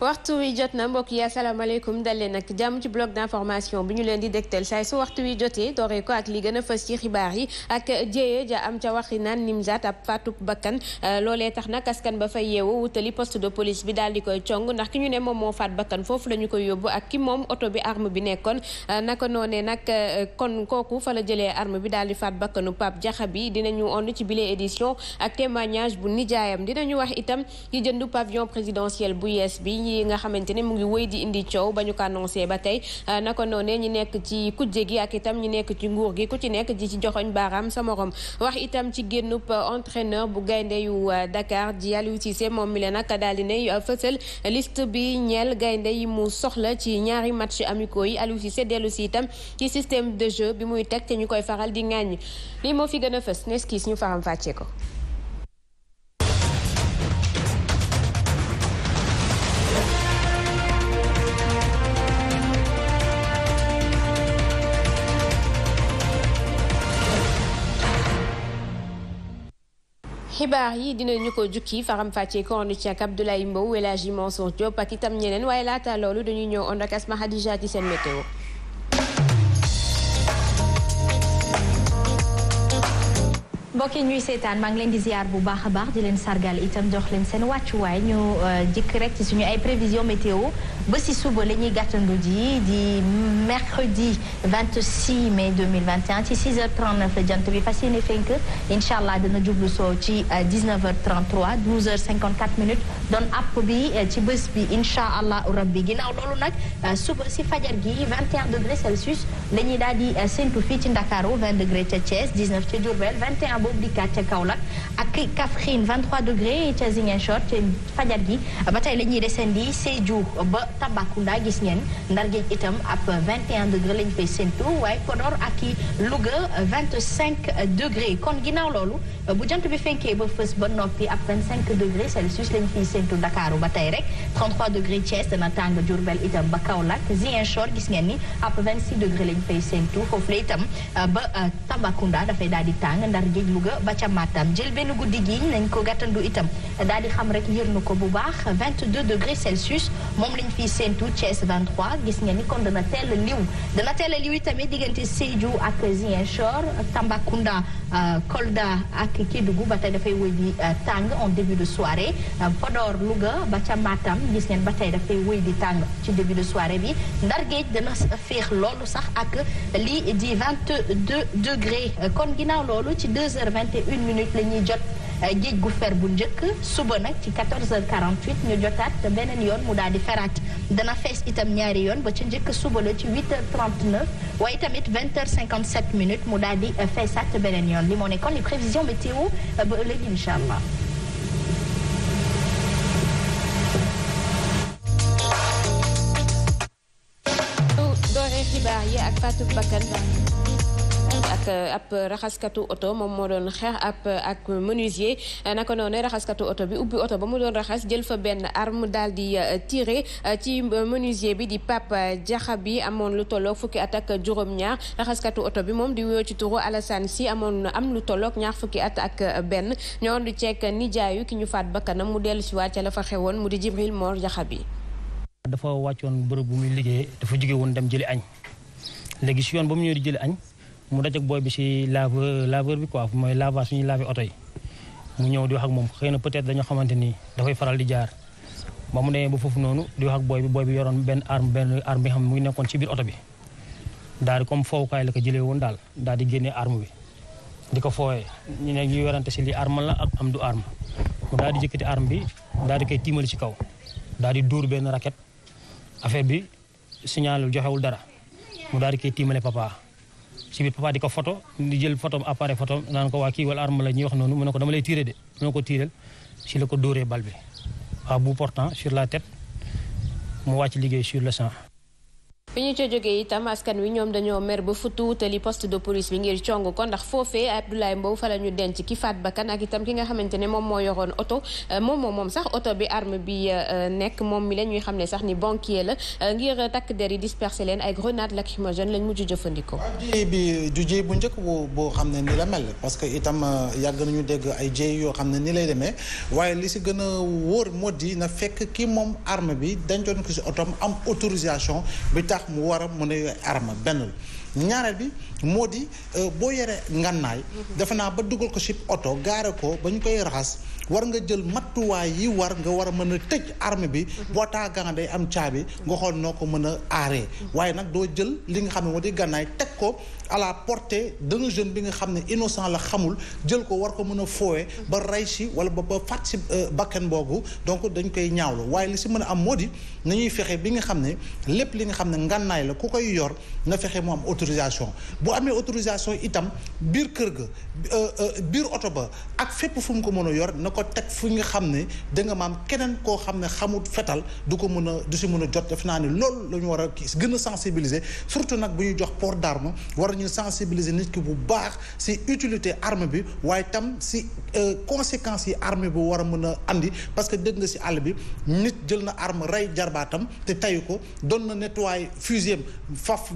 waxtu wi jot na mbokk yi asalaamaaleykum dal leen ak jàmm ci bloc d'information bi ñu leen di dégtal saay su waxtu wi jotee dooree ko ak li gën a fës ci xibaar yi ak jéye ja am ca waxi naan Nimzaat ab faatub bakkan loolee tax nag askan ba fay yeewu wutali poste de police bi daal di koy cong ndax ki ñu ne moom moo faat bakkan foofu la ñu koy yóbbu ak ki moom oto bi arme bi nekkoon naka noonee nag kon kooku fa la jëlee arme bi daal di faat bakkanu Pape Diakha bi dinañu ond ci bile édition ak témoignage bu nijaayam dinañu wax itam ci jëndu pavillon présidentiel bu yees bi yi nga xamante ne mu ngi wéy di indi coow ba ñu ko annoncé ba tey naka noonee ñi nekk ci kujje gi ak itam ñi nekk ci nguur gi ku ci nekk di ci joxoñ baaraam sa morom wax itam ci génnub entraîneur bu gaynde yu Dakar di Aliou Cissé moom mi leen nag daal di ne fësal liste bi ñeel gaynde yi mu soxla ci ñaari match amicaux yi Aliou Cissé dellu si itam ci système de jeu bi muy teg te ñu koy faral di ŋàññ lii moo fi gën a fës neskis ñu faram fàccee ko. xibaar yi dinañu ko jukki faram fàccee ko ànd ci ak Abdoulaye Mbow El Hadji Mansour Diop ak itam ñeneen waaye laata loolu dañuy ñëw ànd ak Asma Hadija ci seen météo. mbokk yi ñuy seetaan maa ngi leen di ziar bu baax a baax di leen sargal itam jox leen seen wàccuwaay ñu jëkk rek ci suñu ay prévision météo ba si suba la ñuy gàttandu ji di mercredi 26 mai 2021 ci 6h39 la jant bi fas yéene fenk incha allah dana jublu soo ci 19h33 12h54 minutes doon app bi ci bés bi incha allah rabbi ginnaaw loolu nag suba si fajar gi 21 degré Celsius la ñuy daal di séntu fii ci Ndakaaru 20 degré ca Thiès 19 ca Diourbel 21 boobu dikkaat ca Kaolack ak Kaffrine 23 degré ca Ziguinchor ca fajar gi ba tey la ñuy descendi Sédhiou ba Tambacounda gis ngeen Ndar Géej itam ab 21 degré lañu fay séntu waaye Podor ak i Louga 25 degré kon ginnaaw loolu bu jant bi fenkee ba fës ba noppi ab 25 degré Celsius lañu fiy séntu Dakaaru ba tey rek 33 degré Thiès dana tàng Diourbel itam ba Kaolack Ziguinchor gis ngeen ni ab 26 degré lañu fay séntu foofu la itam ba Tambacounda dafay daal di tàng Ndar Géej Louga ba ca Matam jël benn guddi gi nañ ko gàttandu itam daal di xam rek yër na ko bu baax 22 degré Celsius moom lañ fiy séntu Thiès 23 gis ngeen ni kon dana teel a liw itamit diggante Sédhiou ak Ziguinchor Tambacounda Kolda ak Kédougou ba tey dafay wëy di tàng en début de soirée Podor Louga ba ca Matam gis ngeen ba tey dafay wëy di tàng ci début de soirée bi Ndar Géej dana féex loolu sax ak lii di 22 degré kon ginnaaw loolu ci 2h21 minutes la ñuy jot géej gu fer bu njëkk suba nag ci 14h48 ñu jotaat beneen yoon mu daal di feraat dana fees itam ñaari yoon ba ca njëkk suba la ci 8h39 waaye tamit 20h57 minutes mu daal di feesaat beneen yoon li moo nekkoon les prévisions météo ba ëllëg incha allah. doore xibaar yi ak Fatou Bakkan ak ab raxaskatu oto moom moo doon xeex ak menuisier naka noonu raxaskatu oto bi ubbi oto ba mu doon raxas jël fa benn arme daal di tiré ci menuisier bi di Pape Diakha bi amoon lu tolloog fukki at ak juróom-ñaar raxaskatu oto bi moom di wuyoo ci turu Alassane Sy am lu tolloog ñaar fukki at ak benn ñoo du ceek nijaayu ki ñu faat bakkanam mu dellu si waat ca la fa xewoon mu di Jibril Mor Diakha bi. dafa wàccoon bërëb bu muy liggéey dafa jóge woon dem jëli añ léegi si yoon ba mu ñëw di jëli añ mu daj ak booy bi si laveur bi quoi mooy lavage suñuy laver oto yi mu ñëw di wax ak moom xëy na peut-être dañoo xamante ni dafay faral di jaar ba mu demee ba foofu noonu di wax ak booy bi yoroon benn arme bi xam mu ngi nekkoon ci biir oto bi daal di comme foowukaay la ko jëlee woon daal di génnee arme bi di ko fooyee ñu ne ñu werante si li arme la ak am du arme mu daal di jëkkati arme bi daal di koy tiimali ci kaw daal di dóor benn raquette affaire bi signal joxewul dara mu daal di koy tiimale papa ci biir papa di ko photo di jël photo appareil photo naan ko waa kii wala arme la ñuy wax noonu mu ne ko dama lay tirer de mu ne ko tiirel si la ko dóoree bal bi à bout portant sur la tête mu wàcc liggéey sur le champ. bi ñu ca jógee itam askan wi ñoom dañoo mer ba futu wutali poste de police bi ngir cong ko ndax foofee Abdoulaye Mbow fa la ñu denc ki faat bakkan ak itam ki nga xamante ne moom moo yoroon oto moom sax oto bi arme bi nekk moom mi la ñuy xam ne sax ni banquier la ngir takk der yi disperser leen ay grenades lacrymogènes lañ mujj jëfandikoo. jéey bi du jéey bu njëkk boo xam ne ni la mel parce que itam yàgg nañu dégg ay jéey yoo xam ne ni lay demee waaye li si gën a wóor moo di na fekk ki moom arme bi dencoon ko si otom am autorisation bi tax mu war a mën a yore arme benn ñaareel bi moo di boo yore ngànnaay defe naa ba dugal ko ci oto gaare ko ba ñu koy raxas war nga jël matuwaay yi war nga war a mën a tëj arme bi boo taagaa day am caabi nga xool noo ko mën a aaree waaye nag doo jël li nga xam ne moo di gànnaay teg ko à la portée d'un jeune bi nga xam ne innocent la xamul jël ko war ko mën a foowee ba rey si wala ba faat si bakkan boobu donc dañ koy ñaawlu waaye li si mën a am moo di nañuy fexe bi nga xam ne lépp li nga xam ne ngànnaay la ku koy yor na fexe mu am autorisation bu amee autorisation itam biir kër ga biir oto ba ak fépp fu mu ko mën a yor na ko teg fu nga xam ne da nga maam keneen koo xam ne xamul fetal du si mën a jot def naa ne loolu la ñu war a gën a sensibiliser surtout nag bu ñuy jox port d'arme war ñu sensibiliser nit ki bu baax si utilité arme bi waaye tam si conséquences yi arme bi war a mën a andi parce que dégg nga si àll bi nit jël na arme rey jarbaatam te tayu ko doon na nettoyer fusil faf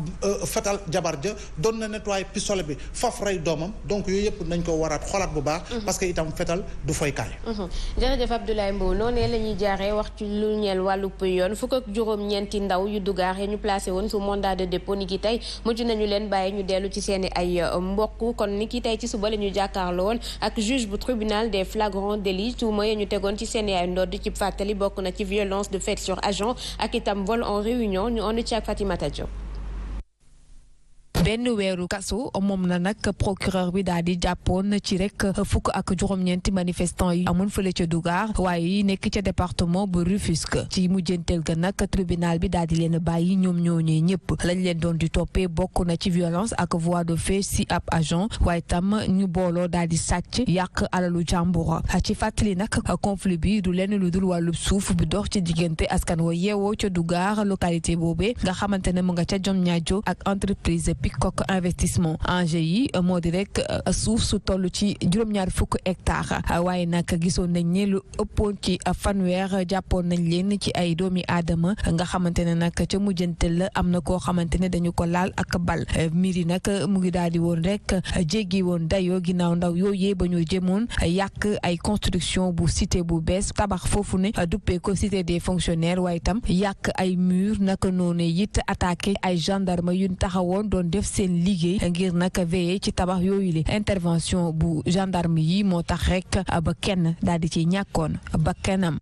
fetal jabar ja doon na nettoyer pistolet bi faf rey doomam donc yooyu yëpp nañ ko waraat xoolaat bu baax parce que itam fetal du foykaay. jërëjëf Abdoulaye Mbow noonu la ñuy jaaree wax ci lu ñeel wàllu yoon fukk ak juróom-ñeenti ndaw yu dugaar ya ñu placé woon sous mandat de dépôt ni ki tey mujj nañu leen bàyyi ñu dellu ci seeni ay mbokk kon ni ki tey ci suba la ñu jàkkaarloo woon ak juge bu tribunal des flagrants délits tuuma ya ñu tegoon ci seeni ay ndodd ci fàttali bokk na ci violence de fait sur agent ak itam vol en réunion ñu ànd ci ak Fatimata Diop. benn weeru kaso moom na nag procureur bi daal di jàppoon ci rek fukk ak juróom-ñeenti manifestant yi amoon fële ca Dougar waaye yi nekk ca département bu Rufisque ci mujjanteel ga nag tribunal bi daal di leen bàyyi ñoom ñooñee ñëpp lañ leen doon di toppee bokk na ci violence ak voie de fait si ab agent waaye tam ñu booloo daal di sàcc yàq alalu jàmbur ci fàttali nag conflit bi du lenn lu dul wàllu suuf bi dox ci diggante askan wa yeewoo ca Dougar localité boobee nga xamante ne mu nga ca Diamniadio ak entreprise Kok investissement enjeu yi moo di rek suuf su toll ci juróom-ñaar fukk hectares waaye nag gisoon nañ ne lu ëppoon ci fanweer jàppoon nañ leen ci ay doomi aadama nga xamante ne nag ca mujjantel la am na koo xamante ne dañu ko laal ak bal mbir yi nag mu ngi daal di woon rek jéggi woon dayoo ginnaaw ndaw yooyee ba ñu jëmoon yàq ay construction bu cité bu bees tabax foofu ne duppee ko cité des fonctionnaires waaye tam yàq ay mur naka noonu it attaqué ay gendarme yu taxawoon doon def seen liggéey ngir nag veiller ci tabax yooyu li intervention bu gendarme yi moo tax rek ba kenn daal di ci ñàkkoon ba kennam.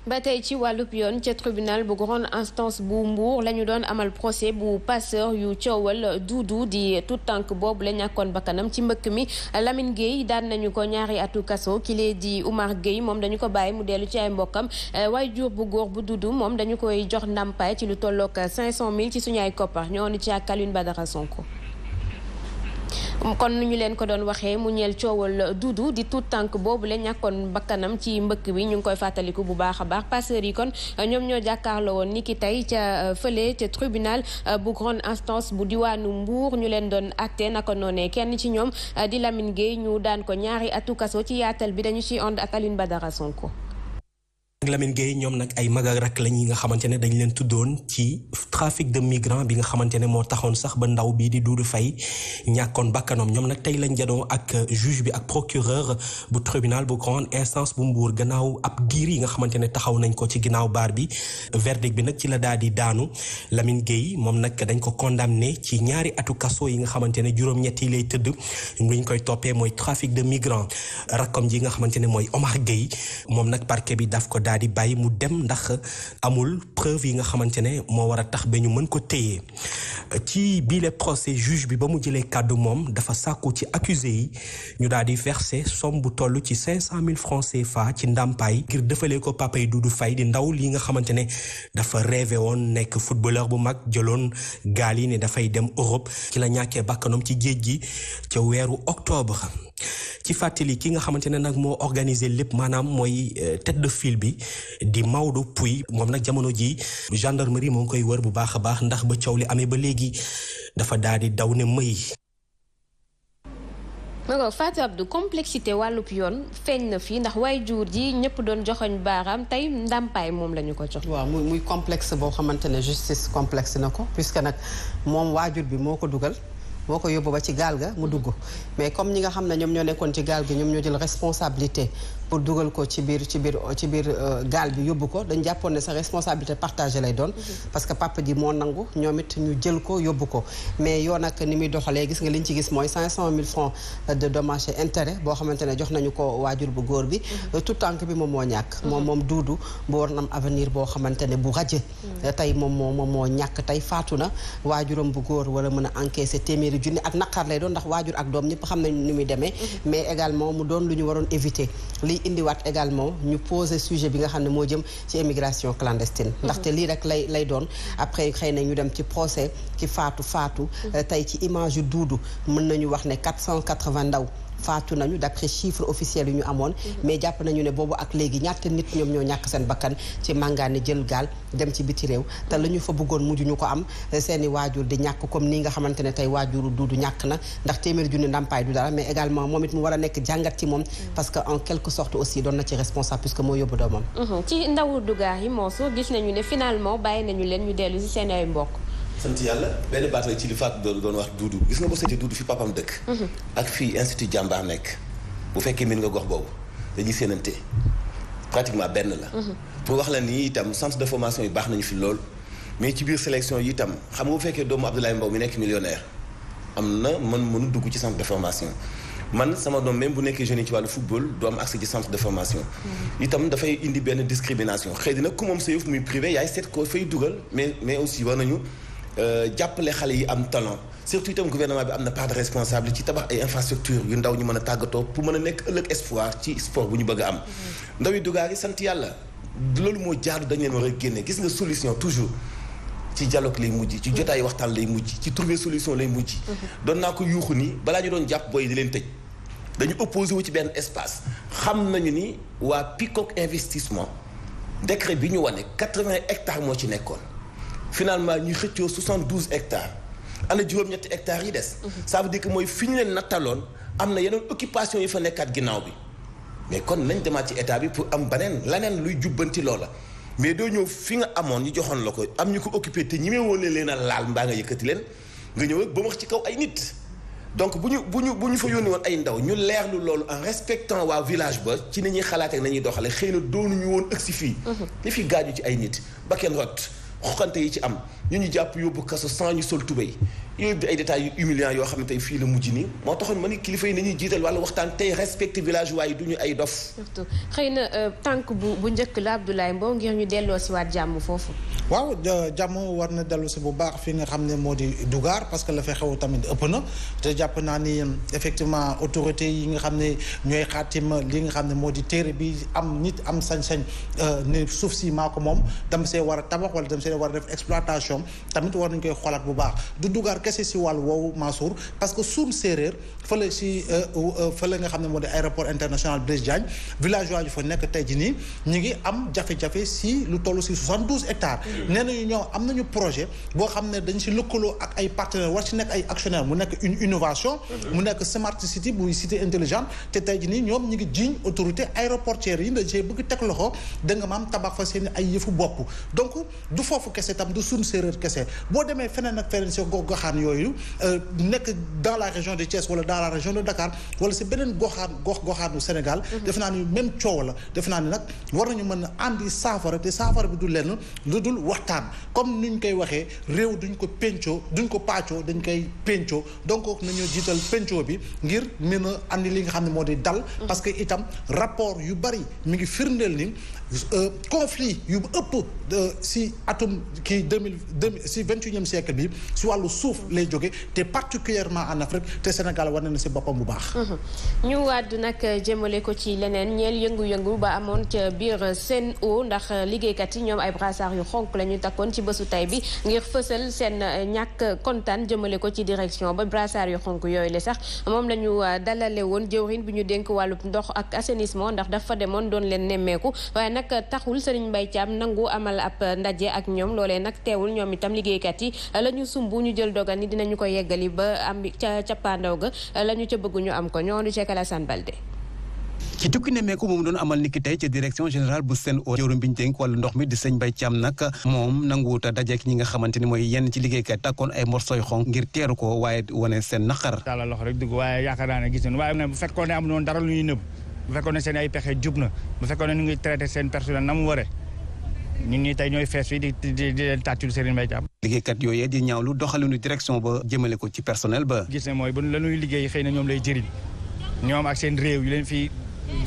ba tey ci wàllub yoon ca tribunal bu grande instance bu Mbour la ñu doon amal procès bu passeur yu coowal Doudou di tout tànk boobu la ñàkkoon bakkanam ci mbëkk mi Lamine Gueye daan nañu ko ñaari atu kaso kile di Oumar Gueye moom dañu ko bàyyi mu dellu ci ay mbokkam waaye jur bu góor bu Doudou moom dañu koy jox ndàmpaay ci lu tollook 500 000 ci suñu ay koppar ñoo ni ci ak Alioune Badara Sonko. kon nu ñu leen ko doon waxee mu ñeel coowal Doudou di tout tànk boobu la ñàkkoon bakkanam ci mbëkk bi ñu ngi koy fàttaliku bu baax a baax passeurs yi kon ñoom ñoo jàkkaarloo woon ni ki tey ca fële ca tribunal bu grande instance bu diwaanu Mbour ñu leen doon àtte naka noonee kenn ci ñoom di Lamine Gueye ñu daan ko ñaari atu kaso ci yaatal bi dañu ciy ànd ak Alioune Badara Sonko. Lamine Gueye ñoom nag ay mag ak rak lañ yi nga xamante ne dañ leen tuddoon ci trafic de migrants bi nga xamante ne moo taxoon sax ba ndaw bii di Doudou Faye ñàkkoon bakkanam ñoom nag tey lañ janoo ak juge bi ak procureur bu tribunal bu grande instance bu Mbour gannaaw ab diir yi nga xamante ne taxaw nañ ko ci ginnaaw baar bi verdict bi nag ci la daal di daanu Lamine Gueye moom nag dañ ko condamné ci ñaari atu kaso yi nga xamante ne juróom-ñett yi lay tëdd luñ koy toppee mooy trafic de migrants rakkam ji nga xamante ne mooy Omar Gueye moom nag parquet bi daf ko daal di bàyyi mu dem ndax amul preuve yi nga xamante ne moo war a tax ba ñu mën ko téye ci bile procès juge bi ba mu jëlee kàddu moom dafa sàkku ci accusé yi ñu daal di verser somme bu toll ci 500 000 francs CFA ci ndàmpaay ngir defalee ko papay Doudou Faye di ndaw li nga xamante ne dafa rêvé woon nekk footballeur bu mag jëloon gaal yi ne dafay dem Europe ci la ñàkkee bakkanam ci géej gi ca weeru octobre. ci fàttali ki nga xamante ne nag moo organisé lépp maanaam mooy tête de file bi di Maodo Pouy moom nag jamono ji gendarmerie moo ngi koy wër bu baax a baax ndax ba coow li amee ba léegi dafa daal di daw ne mëy. Fatou Abdou complexité wàllub yoon feeñ na fii ndax waajur ji ñëpp doon joxoñ baaraam tey ndàmpaay moom la ñu ko jox. waaw muy complexe boo xamante ne justice complexe na ko puisque nag moom waajur bi moo ko dugal. moo ko yóbbu ba ci gaal ga mu dugg mais comme ñi nga xam ne ñoom ñoo nekkoon ci gaal gi ñoom ñoo jël responsabilité pour dugal ko ci biir gaal bi yóbbu ko dañ jàppoon ne sa responsabilité partagée lay doon parce que papa ji moo nangu ñoom it ñu jël ko yóbbu ko mais yoon ak ni muy doxalee gis nga liñ ci gis mooy 500 000 francs de dommages et intérêts boo xamante ne jox nañu ko waajur bu góor bi tout tànk bi moom moo ñàkk moom duudu bu war na am avenir boo xamante ne bu raje tey moom moo ñàkk tey faatu na waajuram bu góor war a mën a encaisser téeméeri junni ak naqar lay doon ndax waajur ak doom ñëpp xam nañ ni muy demee mais également mu doon lu ñu waroon éviter liy indiwaat également ñu poser sujet bi nga xam ne moo jëm ci immigration clandestine ndaxte lii rek lay doon après xëy na ñu dem ci procès ki faatu tey ci image yu duudu mën nañu wax ne 480 ndaw faatu nañu d'après chiffre officiel yu ñu amoon mais jàpp nañu ne boobu ak léegi ñaata nit ñoom ñoo ñàkk seen bakkan ci màngaane jël gaal dem ci biti réew te la ñu fa bëggoon mujj ñu ko am seeni waajur di ñàkk comme nii nga xamante ne tey waajuru duudu ñàkk na ndax téeméer junni ndàmpaay du dara mais également moom it mu war a nekk jàngat ci moom parce que en quelque sorte aussi doon na ci responsable puisque moo yóbbu doomam ci ndawu dugaar yi moosu gis nañu ne finalement bàyyi nañu leen ñu dellu si seen ay mbokk sant yàlla benn baat la ci li Fatou doon wax duudu gis nga boo seetee duudu fi papam dëkk ak fii institut jàmbaar nekk bu fekkee min nga gox boobu dañuy séenante pratiquement benn la pour wax la nii itam centre de formation yi baax nañu fi lool mais ci biir sélection yi itam xam nga bu fekkee doomu Abdoulaye Mbow mi nekk millionnaire am na mënu dugg ci centre de formation man sama doom même bu nekkee jeune yi ci wàllu football du am accès ci centre de formation itam dafay indi benn discrimination xëy na ku moom sa yëf muy privé yaay seet ko fay dugal mais aussi war nañu jàppale xale yi am talent surtout itam gouvernement bi am na part de responsabilité ci tabax ay infrastructure yu ndaw ñu mën a tàggatoo pour mën a nekk ëllëg espoir ci sport bu ñu bëgg a am ndaw yi dugaar yi sant yàlla loolu moo jaadu dañ leen war a génne gis nga solution toujours ci dialogue lay mujj ci jotaay waxtaan lay mujj ci trouver solution lay mujj doon naa ko yuuxu ni balaa ñu doon jàpp booy di leen tëj dañu opposé wu ci benn espace xam nañu ni waa Peacock investissement décret bi ñu wane 80 hectares moo ci nekkoon finalement ñuy xëccoo 72 hectares ana juróom-ñetti hectares yi des ça veut dire que mooy fi ñu leen nattaloon am na yeneen occupation yi fa nekkaat ginnaaw bi mais kon nañ demaat ci état bi pour am laneen luy jubbanti loola mais doo ñëw fi nga amoon ñu joxoon la ko am ñu ko occupé te ñi mee woon leen a laal mbaa nga yëkkati leen nga ñëw ba wax ci kaw ay nit donc bu ñu fa yónni woon ay ndaw ñu leerlu loolu en respectant waa village ba ci ni ñuy xalaat ak nañuy doxale xëy na doonuñu woon ëgsi fii li fi gaaju ci ay nit ba kenn rot xoxante yi ci am ñu jàpp yóbbu kaso sans ñu sol tubéy yooyu di ay détails yu humiliants yoo xam ne tey fii la mujj nii moo taxoon ma ni kilifa yi nañuy jiital wàllu waxtaan tey respecté village waaye du ñu ay dof surtout xëy na tànk bu njëkk la Abdoulaye Mbow ngir ñu delloo si waat jàmm foofu waaw jàmm war na dellu si bu baax fi nga xam ne moo di Dougar parce que la fa xew tamit ëpp na te jàpp naa ni effectivement autorité yi nga xam ne ñooy xaatim li nga xam ne moo di téere bi am nit am sañ-sañ ne suuf si maa ko moom dama see war a tabax wala dama see war a def exploitation tamit war nañ koy xoolaat bu baax du Dougar kese si wàllu woowu Mansour parce que suum séeréer fële si fële nga xam ne moo di aéroport international Blaise Diagne villageois yu fa nekk tey ji nii ñu ngi am jafe-jafe si lu toll si 72 hectares nee nañu ñoom am nañu projet boo xam ne dañ si lëkkaloo ak ay partenaires war si nekk ay actionnaires mu nekk une innovation mu nekk smart city buy cité intelligente te tey ji nii ñoom ñu ngi jiiñ autorité aéroportière yi dañ see bëgg teg loxo da nga maam tabax fa seen ay yëfu bopp donc du foofu kese tam du suum séeréer kese boo demee feneen ak feneen si goxaan yooyu nekk dans la région de Thiès wala dans la région de Dakar wala si beneen goxaanu Sénégal def naa ni même coow la def naa ni nag war nañu mën a andi saafara te saafara bi du lenn lu dul waxtaan comme ni ñu koy waxee réew duñ ko pencoo duñ ko paccoo dañ koy pencoo donc nañu jiital pencoo bi ngir mën a andi li nga xam ne moo di dal. parce que itam rapport yu bari mi ngi firndeel ni conflit yu ëpp si atum kii 2000 si 21e siècle bi si wàllu suuf lay jóge te particulièrement en Afrique te Sénégal war na si boppam bu baax. ñu wàddu nag jëmale ko ci leneen ñeel yëngu-yëngu ba amoon ca biir Sen'Eau ndax liggéeykat yi ñoom ay brassard yu xonk la ñu takkoon ci bésu tay bi ngir fësal seen ñàkk kontaan jëmale ko ci direction ba brassard yu xonk yooyu la sax moom la ñu dalale woon jëwriñ bi ñu dénk wàllub ndox ak assainissement ndax dafa demoon doon leen nemmeeku waaye nag taxul Serigne Mbaye Thiam nangu amal ab ndaje ak ñoom loolee nag teewul ñoom itam liggéeykat yi la ñu sumb ñu jël dogal ni dinañu ko yeggali ba am ca cappaandaw ga la ñu ca bëgg ñu am ko ñoo du ci Alassane Balde. ci tukki nemmeeku moom doon amal niki tey ca direction générale bu Sen'Eau jëwriñ bi ñu dénk wàllu ndox mi di sëñ Mbaye Thiam nag moom nanguwut a dajeek ñi nga xamante ni mooy yenn ci liggéeykat takkoon ay morsoy xonk ngir teeru ko waaye wane seen naqar. daal loxo rek dugg waaye yaakaar naa ne gis nañu waaye bu fekkoon ne am noonu dara lu ñuy nëbb bu fekkoon ne seen ay pexe jub na bu fekkoon ne ñu ngi traité seen personnel na mu waree ñun ñi tey ñooy fees fii di leen tàccul Serigne Mbaye Thiam. liggéeykat yooyee di ñaawlu doxalinu direction ba jëmale ko ci personnel ba. gis ne mooy bu la ñuy liggéey xëy na ñoom lay jëriñ ñoom ak seen réew yu leen fii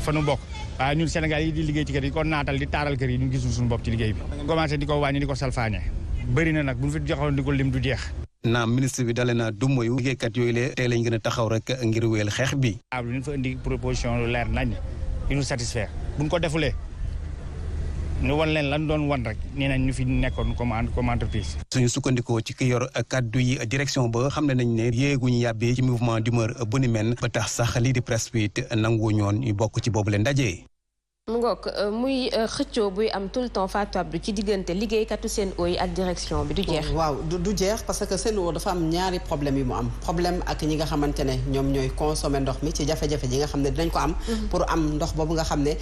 fa nu bokk waaye ñun Sénégal yi di liggéey ci kër yi ko naatal di taaral kër yi ñu gisul suñu bopp ci liggéey bi commencé di ko wàññi di ko salfaañe bëri na nag bu ñu fi joxoon di ko lim du jeex. naam ministre bi dale na du moyu liggéeykat yooyu le tey lañ gën a taxaw rek ngir wéyal xeex bi. waaw lu ñu fa indi proposition lu leer nañ ñu satisfaire bu ñu ko defulee ñu wan leen lan doon wan rek nee nañ ñu fi nekkoon comme entreprise. suñu sukkandikoo ci ki yor kaddu yi direction ba xam ne nañ ne yéeguñu yàbbee ci mouvement d'humeur bu ni mel ba tax sax lii di presse bi nangu ñoon ñu bokk ci boobu leen ndaje. mu ngoog muy xëccoo buy am tout le temps Fatou Abdou ci diggante liggéeykatu Sen'Eau yi ak direction bi du jeex. waaw du jeex parce que Sen'Eau dafa am ñaari problème yu mu am problème ak ñi nga xamante ne ñoom ñooy consommer ndox mi ci jafe-jafe yi nga xam ne dinañ ko am. pour am ndox boobu nga xam ne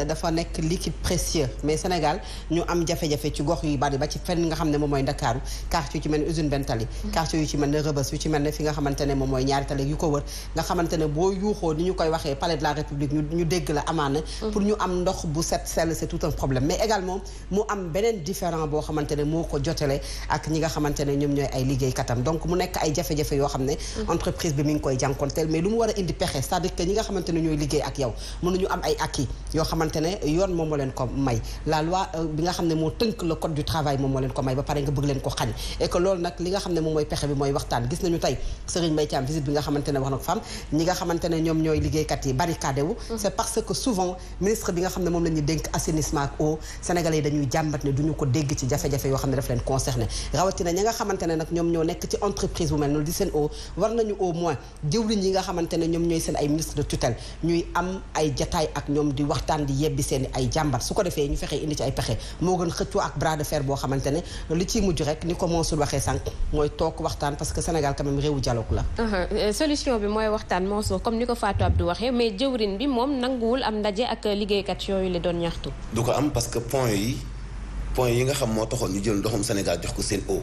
dafa nekk liquide précieux mais Sénégal ñu am jafe-jafe ci gox yu bari ba ci fenn nga xam ne moom mooy Ndakaaru quartier yu ci mel ne usine Bentali. quartier yu ci mel ne Rebeuss yu ci mel ne fi nga xamante ne moom mooy ñaari tali yu ko wër nga xamante ne boo yuuxoo ni ñu koy waxee palais de la République ñu dégg la amaana pour ñu am ndox bu set sell c'est tout un problème mais également mu am beneen différent boo xamante ne moo ko jotale ak ñi nga xamante ne ñoom ñooy ay liggéeykatam donc mu nekk ay jafe-jafe yoo xam ne entreprise bi mi ngi koy jànkonteel mais lu mu war a indi pexe c'est-à-dire que ñi nga xamante ne ñooy liggéey ak yow mënuñu am ay acquis yoo xamante ne yoon moom moo leen ko may la loi bi nga xam ne moo tënk le code du travail moom moo leen ko may ba pare nga bëgg leen ko xañ et que loolu nag li nga xam ne moom mooy pexe bi mooy waxtaan gis nañu tey Serigne Mbaye Thiam visite bi nga xamante ne wax na ko fam ñi nga xamante ne ñoom ñooy liggéeykat yi barricadé wu c'est parce que souvent ministre bi nga xam ne moom la ñu dénk assainissement ak eau sénégalais yi dañuy jàmbat ne duñu ko dégg ci jafe-jafe yoo xam ne daf leen concerné rawatina ñi nga xamante ne nag ñoom ñoo nekk ci entreprise bu mel noonu di Sen'Eau war nañu au moins jëwriñ yi nga xamante ne ñoom ñooy seen ay ministre de tutelle ñuy am ay jataay ak ñoom di waxtaan di yebbi seen ay jàmbat su ko defee ñu fexee indi ci ay pexe moo gën xëccoo ak bras de fer boo xamante ne li ciy mujj rek ni ko Mansour waxee sànq mooy toog waxtaan parce que Sénégal quand même réewu dialogue la solution bi mooy waxtaan Mansour comme ni ko Fatou Abdou waxee mais jëwriñ bi moom nanguwul am ndaje ak liggéeykat yooyu la doon ñaxtu. du ko am parce que point yi nga xam moo taxoon ñu jël ndoxum Sénégal jox ko Sen'Eau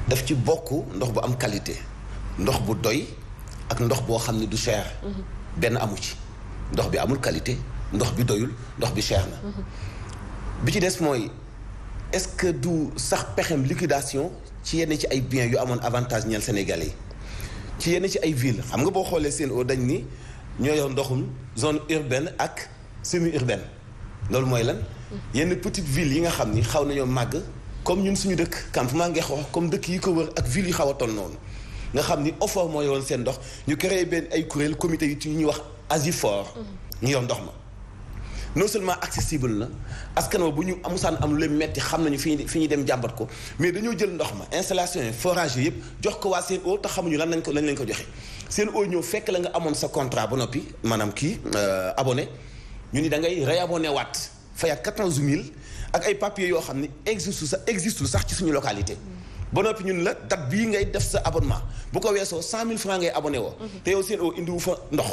daf ci bokk ndox bu am qualité ndox bu doy ak ndox boo xam ne du cher. benn amu ci ndox bi amul qualité ndox bi doyul ndox bi cher na. bi ci des mooy est-ce que du sax pexem liquidation ci yenn ci ay biens yu amoon avantage ñeel Sénégalais yi ci yenn ci ay villes xam nga boo xoolee Sen'Eau dañ ni ñoo yor ndoxum zone urbaine ak semi-urbaine. loolu mooy lan yenn petite ville yi nga xam ni xaw nañoo màgg comme ñun suñu dëkk campement Ngexoox comme dëkk yi ko wër ak ville yi xaw a toll noonu nga xam ni OFOR moo yoroon seen ndox ñu créé benn ay kuréel comité yi ñuy wax ASIFOR ñu yor ndox ma non seulement accessible na askan wa bu ñu amusaan am lu leen metti xam nañu fi ñuy dem jàmbat ko mais dañoo jël ndox ma installation yi forage yëpp jox ko waa Sen'Eau te xamuñu lan lañ ko joxe Sen'Eau ñëw fekk la nga amoon sa contrat ba noppi maanaam kii abonné ñu ni da ngay réabonné waat fayaat 14000 ak ay papiers yoo xam ni existe sax ci suñu localité. ba noppi ñun la date bii ngay def sa abonnement bu ko weesoo 100000 francs ngay abonné woo. te yow Sen'Eau indiwu fa ndox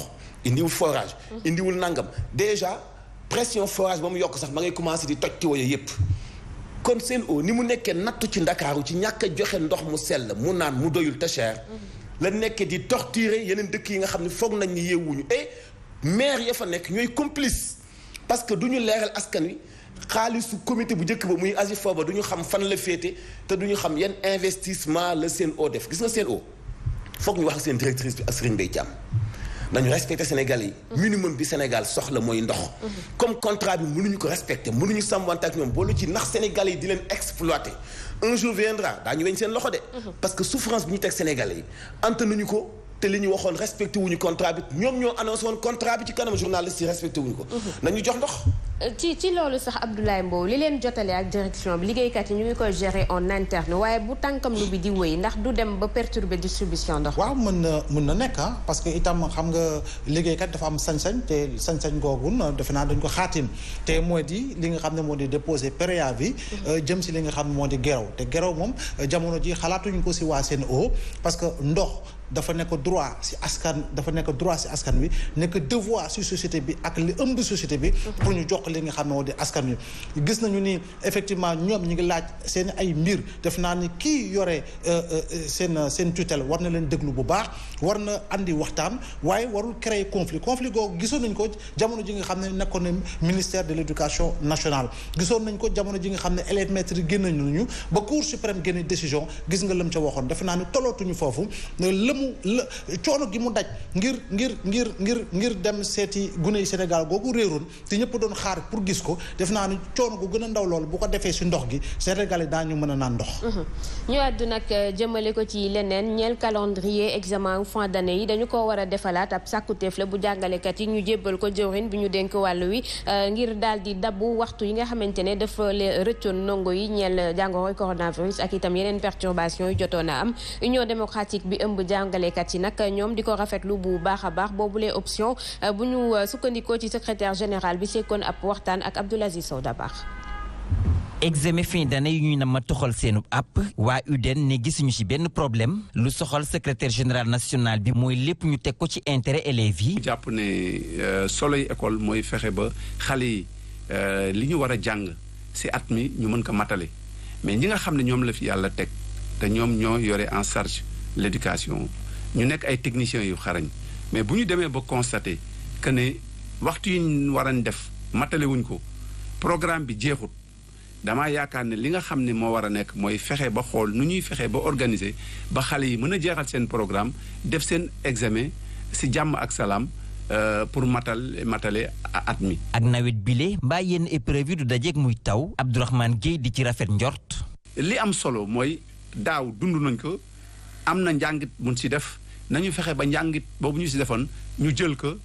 indiwul forage. indiwul nangam déjà pression forage ba mu yokk sax ma ngay commencé di toj ci woye yépp kon Sen'Eau ni mu nekkee nattu ci Ndakaaru ci ñàkk a joxe ndox mu sell mu naan mu doyul te cher. la nekkee di torturer yeneen dëkk yi nga xam ne foog nañ ni yeewuñu et maire ya fa nekk ñooy complice parce que du ñu leeral askan wi xaalisu comité bu njëkk ba muy AGIFO ba du ñu xam fan la féete te du ñu xam yan investissement la Sen'Eau def gis nga Sen'Eau foog ñu wax ak seen directrice bi ak Serigne Mbaye Thiam nañu respecté Sénégal yi. minimum bi Sénégal soxla mooy ndox. comme contrat bi mënuñu ko respecté mënuñu sàmmante ak ñoom boolu ci ndax Sénégal yi di leen exploité un jour viendra daañu weñ seen loxo de. parce que souffrance bi ñu teg Sénégal yi antanuñu ko. te li ñu waxoon respecté wuñu contrat bi ñoom ñoo annoncé woon contrat bi ci kanam journaliste yi respecté wuñu ko. nañu jox ndox. ci loolu sax Abdoulaye Mbow li leen jotale ak direction bi liggéeykat yi ñu ngi koy gérer en interne waaye bu tànkam lu bi di wëy ndax du dem ba perturber distribution ndox. waaw mën na nekk parce que itam xam nga liggéeykat dafa am sañ-sañ te sañ-sañ googu defe naa dañ ko xaatim te moo di li nga xam ne moo di déposé préavis jëm si li nga xam ne moo di geraw te geraw moom jamono ji xalaatuñu ko si waa Sen'Eau parce que ndox. dafa nekk droit ci askan wi nekk devoir ci société bi ak li ëmb société bi pour ñu jox li nga xam ne moo di askan wi gis nañu ni effectivement ñoom ñi ngi laaj seen ay mbir def naa ni kii yore seen tutelle war na leen déglu bu baax war na andi waxtaan waaye warul créer conflit googu gisoon nañ ko jamono ji nga xam ne nekkoon na ministère de l'éducation nationale gisoon nañ ko jamono ji nga xam ne élèves maîtres yi génn nañu ba cour suprême génne décision gis nga lëm ca waxoon def naa ni tolootuñu foofu coono gi mu daj ngir dem seeti gune yi Sénégal googu réeroon te ñëpp doon xaar pour gis ko def naa ni coono gu gën a ndaw loolu bu ko defee si ndox gi Sénégal yi daañu mën a naan ndox. ñu àddu nag jëmale ko ci leneen ñeel calendrier examen fin d'année yi dañu ko war a defalaat ab sàkkuteef la bu jàngalekat yi ñu jébbal ko jëwrin bi ñu dénk wàllu wi ngir daal di dabbu waxtu yi nga xamante ne dafa le rëccoon ndongo yi ñeel jàngoroy coronavirus ak itam yeneen perturbation yu jotoon a am Union démocratique bi ëmb jàngalekat ci nag ñoom di ko rafetlu bu baax a baax boobulee option bu ñu sukkandikoo ci secrétaire général bi sekkoon ab waxtaan ak Abdoul Aziz Sow Dabax. examen fin d'année yu ñu na ma toxal seenu app waa UDEN ne gisuñu ci benn problème lu soxal secrétaire général national bi mooy lépp ñu teg ko ci intérêt élèves yi. jàpp ne soloy école mooy fexe ba xale yi li ñu war a jàng ci at mi ñu mën ko matale mais ñi nga xam ne ñoom la fi yàlla teg te ñoom ñoo yore en charge l'éducation ñu nekk ay techniciens yu xarañ mais bu ñu demee ba constater que ne waxtu yi ñu war a def matale wuñ ko programme bi jeexut damaa yaakaar ne li nga xam ne moo war a nekk mooy fexe ba xool nu ñuy fexe ba organiser ba xale yi mën a jeexal seen programme def seen examen ci jàmm ak salaam pour matale at mi. ak nawet bile mbaa yenn épreuve yi du dajeeg muy taw Abdourahmane Gueye di ci rafet njort. li am solo mooy daaw dund nañ ko am na njàngit mun ci def. nañu fexe ba njàngit boobu ñu ci defoon ñu jël ko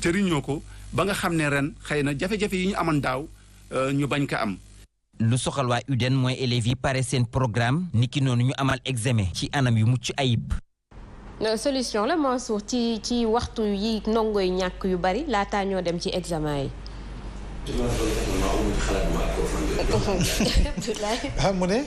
jëriñoo ko ba nga xam ne ren xëy na jafe-jafe yi ñu amoon daaw ñu bañ ko am. lu soxal waa UDEN mooy élèves yi pare seen programme niki noonu ñu amal examen ci anam yu mucc ayib. solution la Mansour ci waxtu yi ndongo yi ñàkk yu bari laataa ñoo dem ci examen yi. mu ne.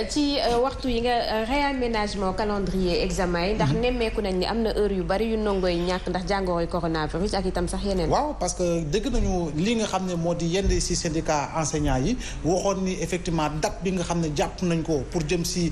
ci waxtu yi nga réaménagement calendrier examen yi ndax nemmeeku nañ ni am na heure yu bari yu ndongo yi ñàkk ndax jàngoroy coronavirus ak itam sax yeneen. waaw parce que dégg nañu li nga xam ne moo di yenn ci syndicat enseignants yi waxoon ni effectivement date bi nga xam ne jàpp nañ ko pour jëm ci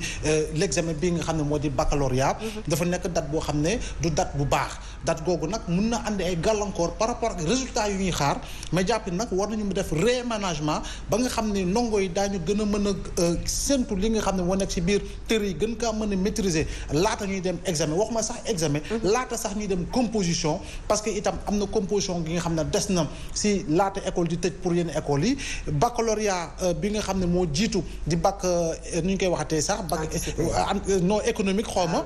l'examen bi nga xam ne moo di baccalauréat dafa nekk date boo xam ne du date bu baax date googu nag mun na andi ay gàllankoor par rapport ak résultat yu ñuy xaar mais jàpp nag war nañu def réaménagement ba nga xam ne ndongo yi daañu gën a mën a séntu li nga xam ne moo nekk ci biir tër yi gën kaa mën a maîtriser laata ñuy dem examen waxuma sax examen laata sax ñuy dem composition parce que itam am na composition gi nga xam ne des na ci laata école di tëj pour yenn écoles yi baccalauréat bi nga xam ne moo jiitu di bac nu ñu koy waxatee sax bac non économique xawma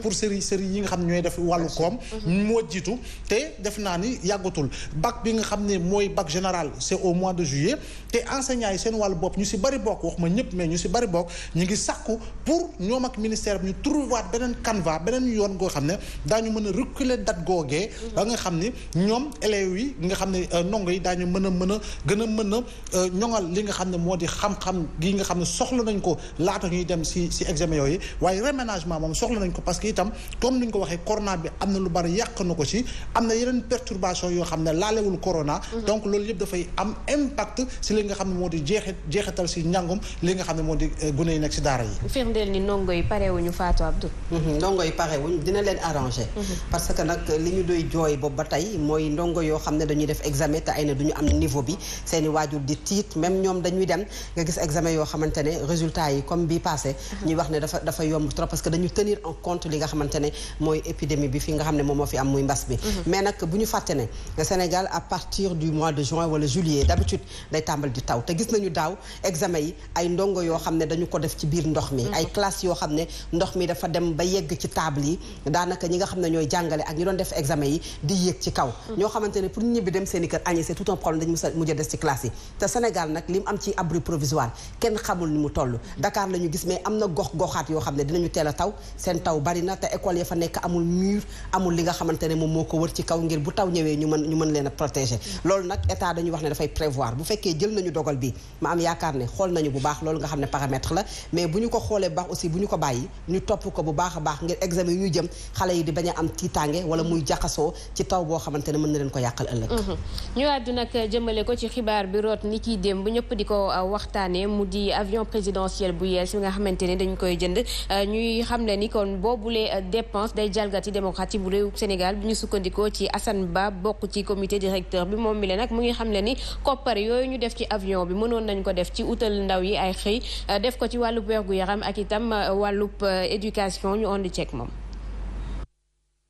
pour série yi nga xam ne ñooy def wàllu koom moo jiitu te def naa ni yàggatul bac bi nga xam ne mooy bac général c'est au mois de juillet te enseignants yi seen wàllu bopp ñu ci bari bokk waxuma ñëpp mais ñu ci bari bokk ñu ngi sàkku pour ñoom ak ministère bi ñu trouver beneen canevas beneen yoon goo xam ne daañu mën a reculer date googee ba nga xam ni ñoom élèves yi nga xam ne ndongo yi daañu mën a gën a mën a ñoŋal li nga xam ne moo di xam-xam gi nga xam ne soxla nañ ko laata ñuy dem ci examen yooyu waaye réménagement moom soxla nañ ko parce que itam comme ni ñu ko waxee corona bi am na lu bari yàq na ko ci am na yeneen perturbation yoo xam ne laalewul corona donc loolu yëpp dafay am impact ci li nga xam ne moo di jeexital ci njàngum li nga xam ne moo di gune yi nekk ci daara yi. firndeel ni ndongo yi parewuñu Fatou Abdou. ndongo yi parewuñ dina leen arrangé. parce que nag li ñu doy jooy boobu ba tey mooy ndongo yoo xam ne dañuy def examen te ay na duñu am niveau bi seeni waajur di tiit même ñoom dañuy dem nga gis examen yoo xamante ne résultat yi comme bii passé ñuy wax ne dafa yomb trop parce que dañu tenir en compte li nga xamante ne mooy épidémie bi fi nga xam ne moom moo fi am muy mbas bi. mais nag bu ñu fàtte ne Sénégal à partir du mois de juin wala juillet d'habitude day tàmbal di taw te gis nañu daaw examen yi ay ndongo yoo xam ne dañu ko def ci biir ndox mi ay classe yoo xam ne ndox mi dafa dem ba yegg ci table yi daanaka ñi nga xam ne ñooy jàngale ak ñi doon def examen yi di yéeg ci kaw ñoo xamante ne pour ñu ñibbi dem seen i kër añi c'est tout un problème dañu mujj des ci classe yi te Sénégal nag li mu am ci abri provisoire kenn xamul ni mu toll Dakar la ñu gis mais am na gox-goxaat yoo xam ne dinañu teel a taw seen taw bari na te école ya fa nekk amul mur amul li nga xamante ne moom moo ko wër ci kaw ngir bu taw ñëwee ñu mën leen a protéger loolu nag état dañuy wax ne dafay prévoir bu fekkee jël nañu dogal bi ma am yaakaar ne xool nañu bu baax loolu nga xam ne paramètre la mais bu ñu ko xoolee bu baax aussi bu ñu ko bàyyi ñu topp ko bu baax a baax ngir examen yu ñu jëm xale yi di bañ a am tiitaange wala muy jaxasoo ci taw boo xamante ne mën na leen ko yàqal ëllëg. ñu àddu nag jëmale ko ci xibaar bi root ni kiy démb bu ñëpp di ko waxtaanee mu di avion présidentiel bu yees bi nga xamante ne dañ koy jënd ñuy xam ne ni kon boobule dépense day jalgati démocratie bu réew Sénégal bu ñu sukkandikoo ci Assane Ba bokk ci comité directeur bi moom mi le nag mu ngi xam ne ni koppar yooyu ñu def ci avion bi mënoon nañ ko def ci utal ndaw yi ay xëy def ko ci wàllub wergu yaram ak itam wàllub éducation ñu ondi ceeg moom.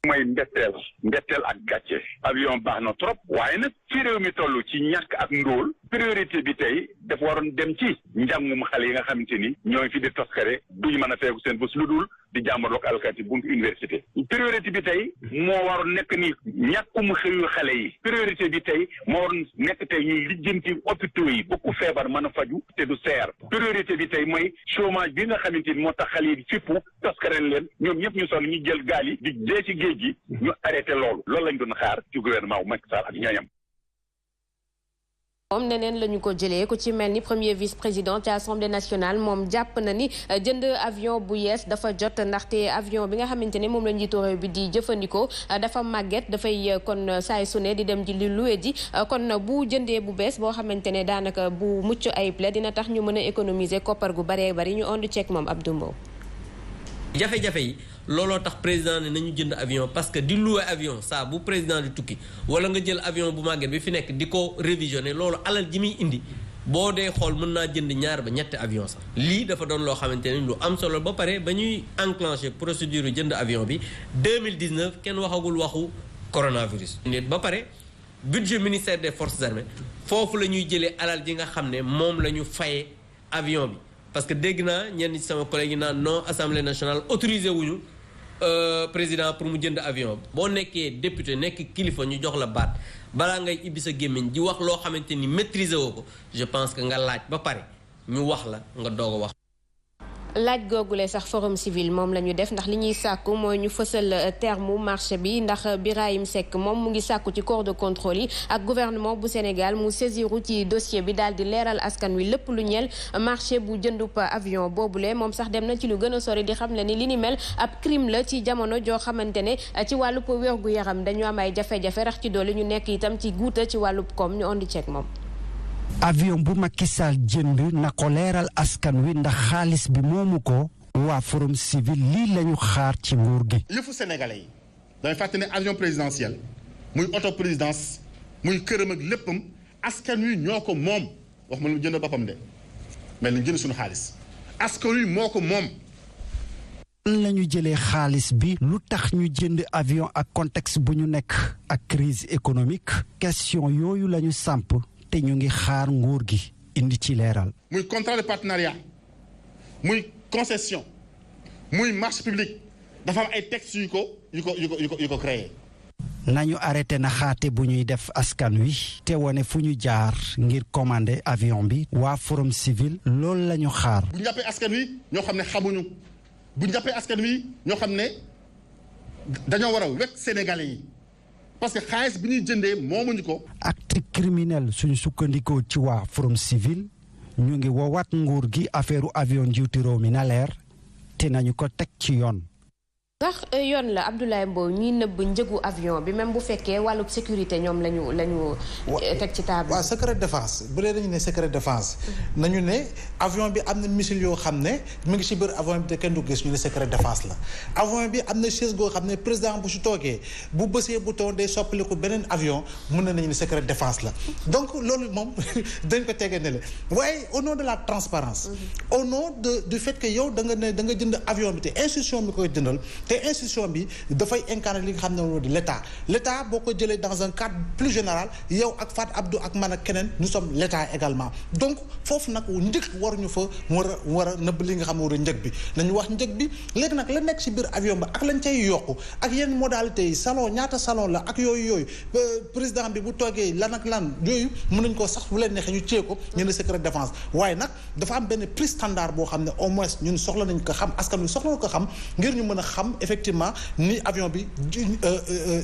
mooy mbetteel ak gàcce avion baax na trop waaye nag fi réew mi toll ci ñàkk ak ndóol priorité bi tey dafa waroon dem ci njàngum xale yi nga xamante ni ñooy fi di toskare duñu mën a feeku seen bés lu dul di jàmbarloog alkaati buntu université priorité bi tey moo waroon nekk ni ñàkkum xëyu xale yi priorité bi tey moo waroon nekk tey ñuy lijjanti hôpitaux yi ba ku feebar mën a faju te du seer priorité bi tey mooy chômage bi nga xamante ni moo tax xale yi di fippu toskareen leen ñoom ñëpp ñu sonn ñu jël gaal yi di dee ci géej gi ñu arrêté loolu lañ doon xaar ci gouvernement bu Macky Sall ak ñooñam. moom neneen la ñu ko jëlee ku ci mel ni premier vice-président ci assemblée nationale moom jàpp na ni jënd avion bu yees dafa jot ndaxte avion bi nga xamante ne moom la njiitu réew bi di jëfandikoo dafa màgget dafay kon saay su ne di dem ji li luwe ji kon bu jëndee bu bees boo xamante ne daanaka bu mucc ayib la dina tax ñu mën a économiser koppar gu baree bari ñu ondu ceeg moom Abdou Mbow. jafe-jafe yi looloo tax président ne nañu jënd avion parce que di louer avion saa bu président di tukki wala nga jël avion bu màgget bi fi nekk di ko révisionner loolu alal ji muy indi boo dee xool mën naa jënd ñaar ba ñetti avion sax lii dafa doon loo xamante ne lu am solo ba pare ba ñuy enclencher procédure yu jënd avion bi 2019 kenn waxagul waxu coronavirus. ba pare budget ministère des forces armées foofu la ñuy jëlee alal ji nga xam ne moom la ñu fayee avion bi. parce que dégg naa ñenn ci sama collègue yi naan non assemblée nationale autorisé wuñu président pour mu jënd avion boo nekkee député nekk kilifa ñu jox la baat balaa ngay ibbi sa gémmiñ di wax loo xamante ni maîtriser woo ko je pense que nga laaj ba pare ñu wax la nga doog a wax. laaj googule sax forum civil moom la ñu def ndax li ñuy sàkku mooy ñu fësal terme marché bi ndax Birahim Seck moom mu ngi sàkku ci corps de contrôle yi ak gouvernement bu Sénégal mu saisiru ci dossier bi daal di leeral askan wi lépp lu ñeel marché bu jëndub avion boobule moom sax dem na ci lu gën a sori di xam ne ni li ni mel ab crime la ci jamono joo xamante ne ci wàllub wérgu yaram dañu am ay jafe-jafe rax ci doole ñu nekk itam ci guuta ci wàllub koom ñu ondi ceeg moom. avion bu Macky Sall jënd na ko leeral askan wi ndax xaalis bi moomu ko waa forum civil lii lañu xaar ci nguur gi. yëfu sénégalais yi damay fàtte ne avion présidentiel muy auto présidence muy këram ak léppam askan wi ñoo ko moom wax ma lu jënd boppam de mais lu jënd suñu xaalis askan wi moo ko moom. lan la ñu jëlee xaalis bi lu tax ñu jënd avion ak contexte bu ñu nekk ak crise économique question yooyu la ñu samp. te ñu ngi xaar nguur gi indi ci leeral. muy contrat de partenariat muy concession muy marché public dafa am ay textes yu ko créé. nañu arrêté na xaate bu ñuy def askan wi te wane fu ñu jaar ngir commander avion bi waa forum civil loolu la ñu xaar. bu ñu jàppee askan wi ñoo xam ne xamuñu bu ñu jàppee askan wi ñoo xam ne dañoo war a wekk sénégalais yi. parce que xaalis bi ñuy jëndee moomuñu ko. acte criminel suñu sukkandikoo ci waa forum civil ñu ngi woowaat nguur gi affaire avion njiitu réew mi na leer te nañu ko teg ci yoon. ndax yoon la Abdoulaye Mbow ñuy nëbb njëgu avion bi même bu fekkee wàllub sécurité ñoom lañu teg ci table. waaw secret défense bu dee dañu ne secret défense nañu ne avion bi am na missile yoo xam ne mu ngi ci biir avion bi te kenn du gis ñu ne secret défense la avion bi am na chaise goo xam ne président bu ci toogee bu bësee bouton day soppaliku beneen avion mun nañu ne secret défense la donc loolu moom dañ ko tegee ne la waaye au nom de la transparence au nom du fait que yow da nga jënd avion bi te institution bi koy jëndal te institution bi dafay incarner li nga xam ne moom di l'état boo ko jëlee dans un cadre plus général yow ak Fat Abdou ak man ak keneen nous sommes l'état également donc foofu nag njëg waruñu fa war a nëbb li nga xam ne war a njëg bi nañu wax njëg bi léegi nag la nekk ci biir avion ba ak lañ cay yokku ak yenn modalité yi salon ñaata salon la ak yooyu président bi bu toogee lan ak lan yooyu mën nañ koo sax bu leen neexee ñu téye ko ñu ne secret défense waaye nag dafa am benn prix standard boo xam ne au moins ñun soxla nañ ko xam askan wi soxla na ko xam ngir ñu mën a xam effectivement ni avion bi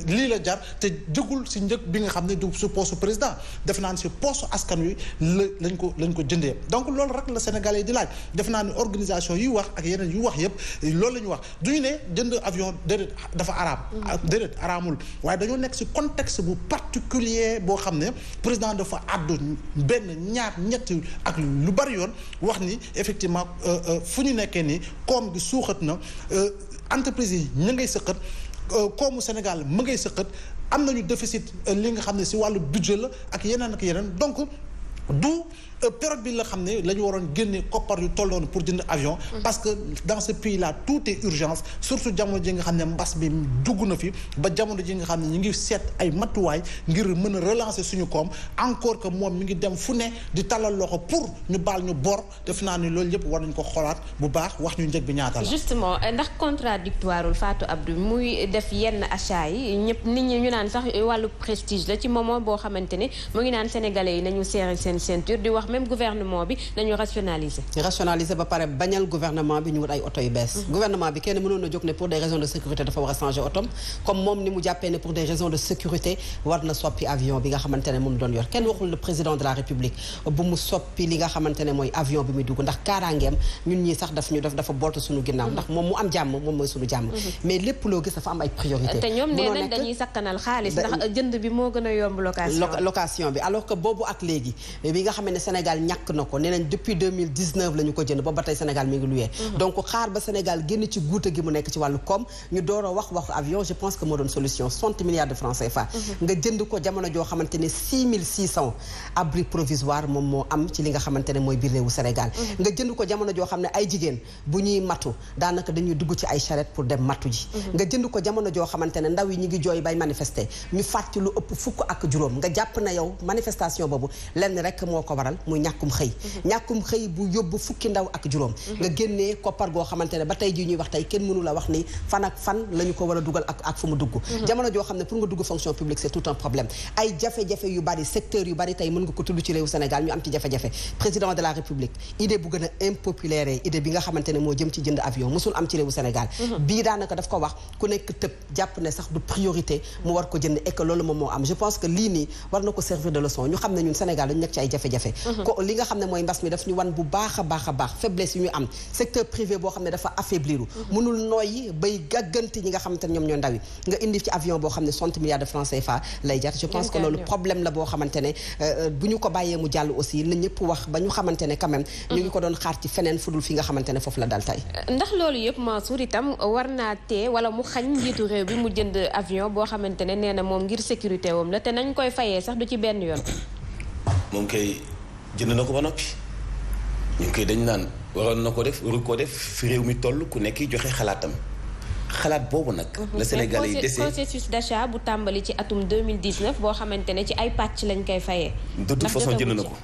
lii la jar te jëgul ci njëg bi nga xam ne du su poste président def naa ne ci poste askan wi lañ ko jëndee donc loolu rek la Sénégalais yi di laaj def naa ne organisation yi wax ak yeneen yu wax yëpp loolu la ñu wax duñu ne jënd avion déedéet dafa araam déedéet araamul waaye dañoo nekk ci contexte bu particulier boo xam ne président dafa àddu benn ñaar ñett ak lu bari yoon wax ni effectivement fu ñu nekkee ni koom gi suuxat na entreprise yi ñu ngay sëqat koomu Sénégal mu ngay sëqat am nañu déficit li nga xam ne ci wàllu budget la ak yeneen donc du période bi la xam ne la ñu waroon génne koppar yu toll noonu pour jënd avion parce que dans ce pays là tout est urgence surtout jamono ji nga xam ne mbas bi dugg na fi ba jamono ji nga xam ne ñu ngi seet ay matuwaay ngir mën a relancer suñu koom encore que moom mi ngi dem fu ne di talal loxo pour ñu baal ñu bor def naa ni loolu yëpp war nañ ko xoolaat bu baax wax ñu njëg bi ñaata la. justement ndax contradictoire Fatou Abdou muy def yenn achat yi ñëpp nit ñi ñu naan sax wàllu prestige la ci moment boo xamante ne mu ngi naan sénégalais yi nañu serrer seen ceinture di wax même gouvernement bi nañu rationaliser ba pare bañal gouvernement bi ñu wut ay oto yu bees gouvernement bi kenn mënoon a jóg ne pour des raisons de sécurité dafa war a changer otom comme moom ni mu jàppee ne pour des raisons de sécurité war na soppi avion bi nga xamante ne moom doon yor kenn waxul le président de la république bu mu soppi li nga xamante ne mooy avion bi muy dugg ndax kaaraangeem ñun ñii sax dafa boot suñu ginnaaw ndax moom mu am jàmm moom mooy suñu jàmm mais lépp loo gis dafa am ay priorité te ñoom nee nañ dañuy sakkanal xaalis ndax jënd bi moo gën a yomb location bi alors que boobu ak léegi bi nga xam ne Sénégal ñàkk na ko nee nañ depuis 2019 la ñu ko jënd boobu ba tey Sénégal mi ngi luyee donc xaar ba Sénégal génn ci guute gi mu nekk ci wàllu koom ñu door a waxu avion je pense que moo doon solution 60 milliards de francs CFA nga jënd ko jamono joo xamante ne 6600 abri provisoire moom moo am ci li nga xamante ne mooy biir réewu Sénégal nga jënd ko jamono joo xam ne ay jigéen bu ñuy matu daanaka dañuy dugg ci ay charrette pour dem matu ji nga jënd ko jamono joo xamante ne ndaw yi ñu ngi jooy bay manifester ñu fàtti lu ëpp fukk ak juróom nga jàpp na yow manifestation boobu lenn rek moo ko waral muy ñàkkum xëy bu yóbbu fukki ndaw ak juróom nga génnee koppar goo xamante ne ba tey ji ñuy wax tey kenn mënu la wax ni fan ak fan la ñu ko war a dugal ak fu mu dugg jamono joo xam ne pour nga dugg fonction publique c'est tout un problème ay jafe-jafe yu bari secteur yu bari tey mën nga ko tudd ci réewu Sénégal ñu am ci jafe-jafe président de la République idée bu gën a impopulaire idée bi nga xamante ne moo jëm ci jënd avion musul am ci réewu Sénégal bii daanaka daf ko wax ku nekk tëb jàpp ne sax du priorité mu war ko jënd et que loolu moom moo am je pense que lii nii war na ko servir de leçon ñu xam ne ñun Sénégal dañu nekk ci ay jafe-jafe ko li nga xam ne mooy mbas mi daf ñu wan bu baax a baax faiblesse yu ñu am secteur privé boo xam ne dafa affaibliru mënul nooyi bay gàgganti ñi nga xamante ne ñoom ñoo ndaw yi nga indi ci avion boo xam ne 60 milliards de francs CFA lay jar je pense que loolu problème la boo xamante ne bu ñu ko bàyyee mu jàll aussi na ñëpp wax ba ñu xamante ne quand même ñu ngi ko doon xaar ci feneen fudul fi nga xamante ne foofu la dal tey ndax loolu yëpp Mansour itam war naa tee wala mu xañ njiitu réew bi mu jënd avion boo xamante ne nee na moom ngir sécurité wam la te nañ koy fayee sax du ci benn yoon moom kay jënd na ko ba noppi ñu koy dañ naan waroon na ko def waru ko def fi réew mi toll ku nekk joxe xalaatam xalaat boobu nag la Sénégalais yi dese processus d'achat bu tàmbali ci atum 2019 boo xamante ne ci ay pàcc lañ koy fayee de toute façon jënd na ko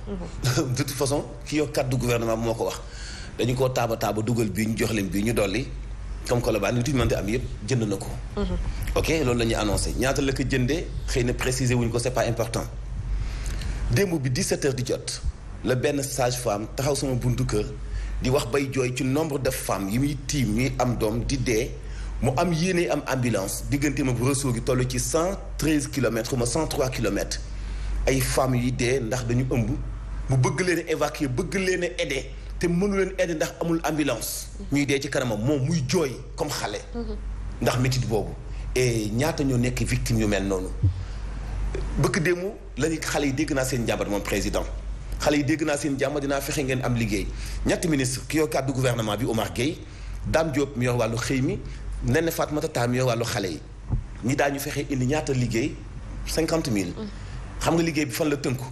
de toute façon ki yor kàddu gouvernement moo ko wax dañu koo taaba dugal bii ñu jox leen bii ñu dolli comme que la baa nit yi mënte am yëpp jënd na ko ok loolu la ñuy annoncé ñaata la ko jëndee xëy na préciser wuñ ko c'est pas important démb bi 17 heures di jot la benn sage-femme taxaw sama buntu kër di wax bay jooy ci nombre de femmes yi muy tiim ñuy am doom di dee mu am yéene am ambulance diggante ma bu Rosso gi toll ci 113 kilomètres ou 103 kilomètres ay femmes yuy dee ndax dañu ëmb mu bëgg leen a évacuer bëgg leen a aider te mënu leen aider ndax amul ambulance ñuy dee ci kanamam moom muy jooy comme xale ndax métit boobu et ñaata ñoo nekk victime yu mel noonu bëkk démb lañu xale yi dégg naa seen jàmbat moom président xale yi dégg naa seen jàmbat dinaa fexe ngeen am liggéey ñetti ministre ki yor kàddu gouvernement bi Omar Gueye Dame Diop mi yor wàllu xëy mi Néné Fatoumata Tall mi yor wàllu xale yi ñi daañu fexe indi ñaata liggéey 50 000 xam nga liggéey bi fan la tënku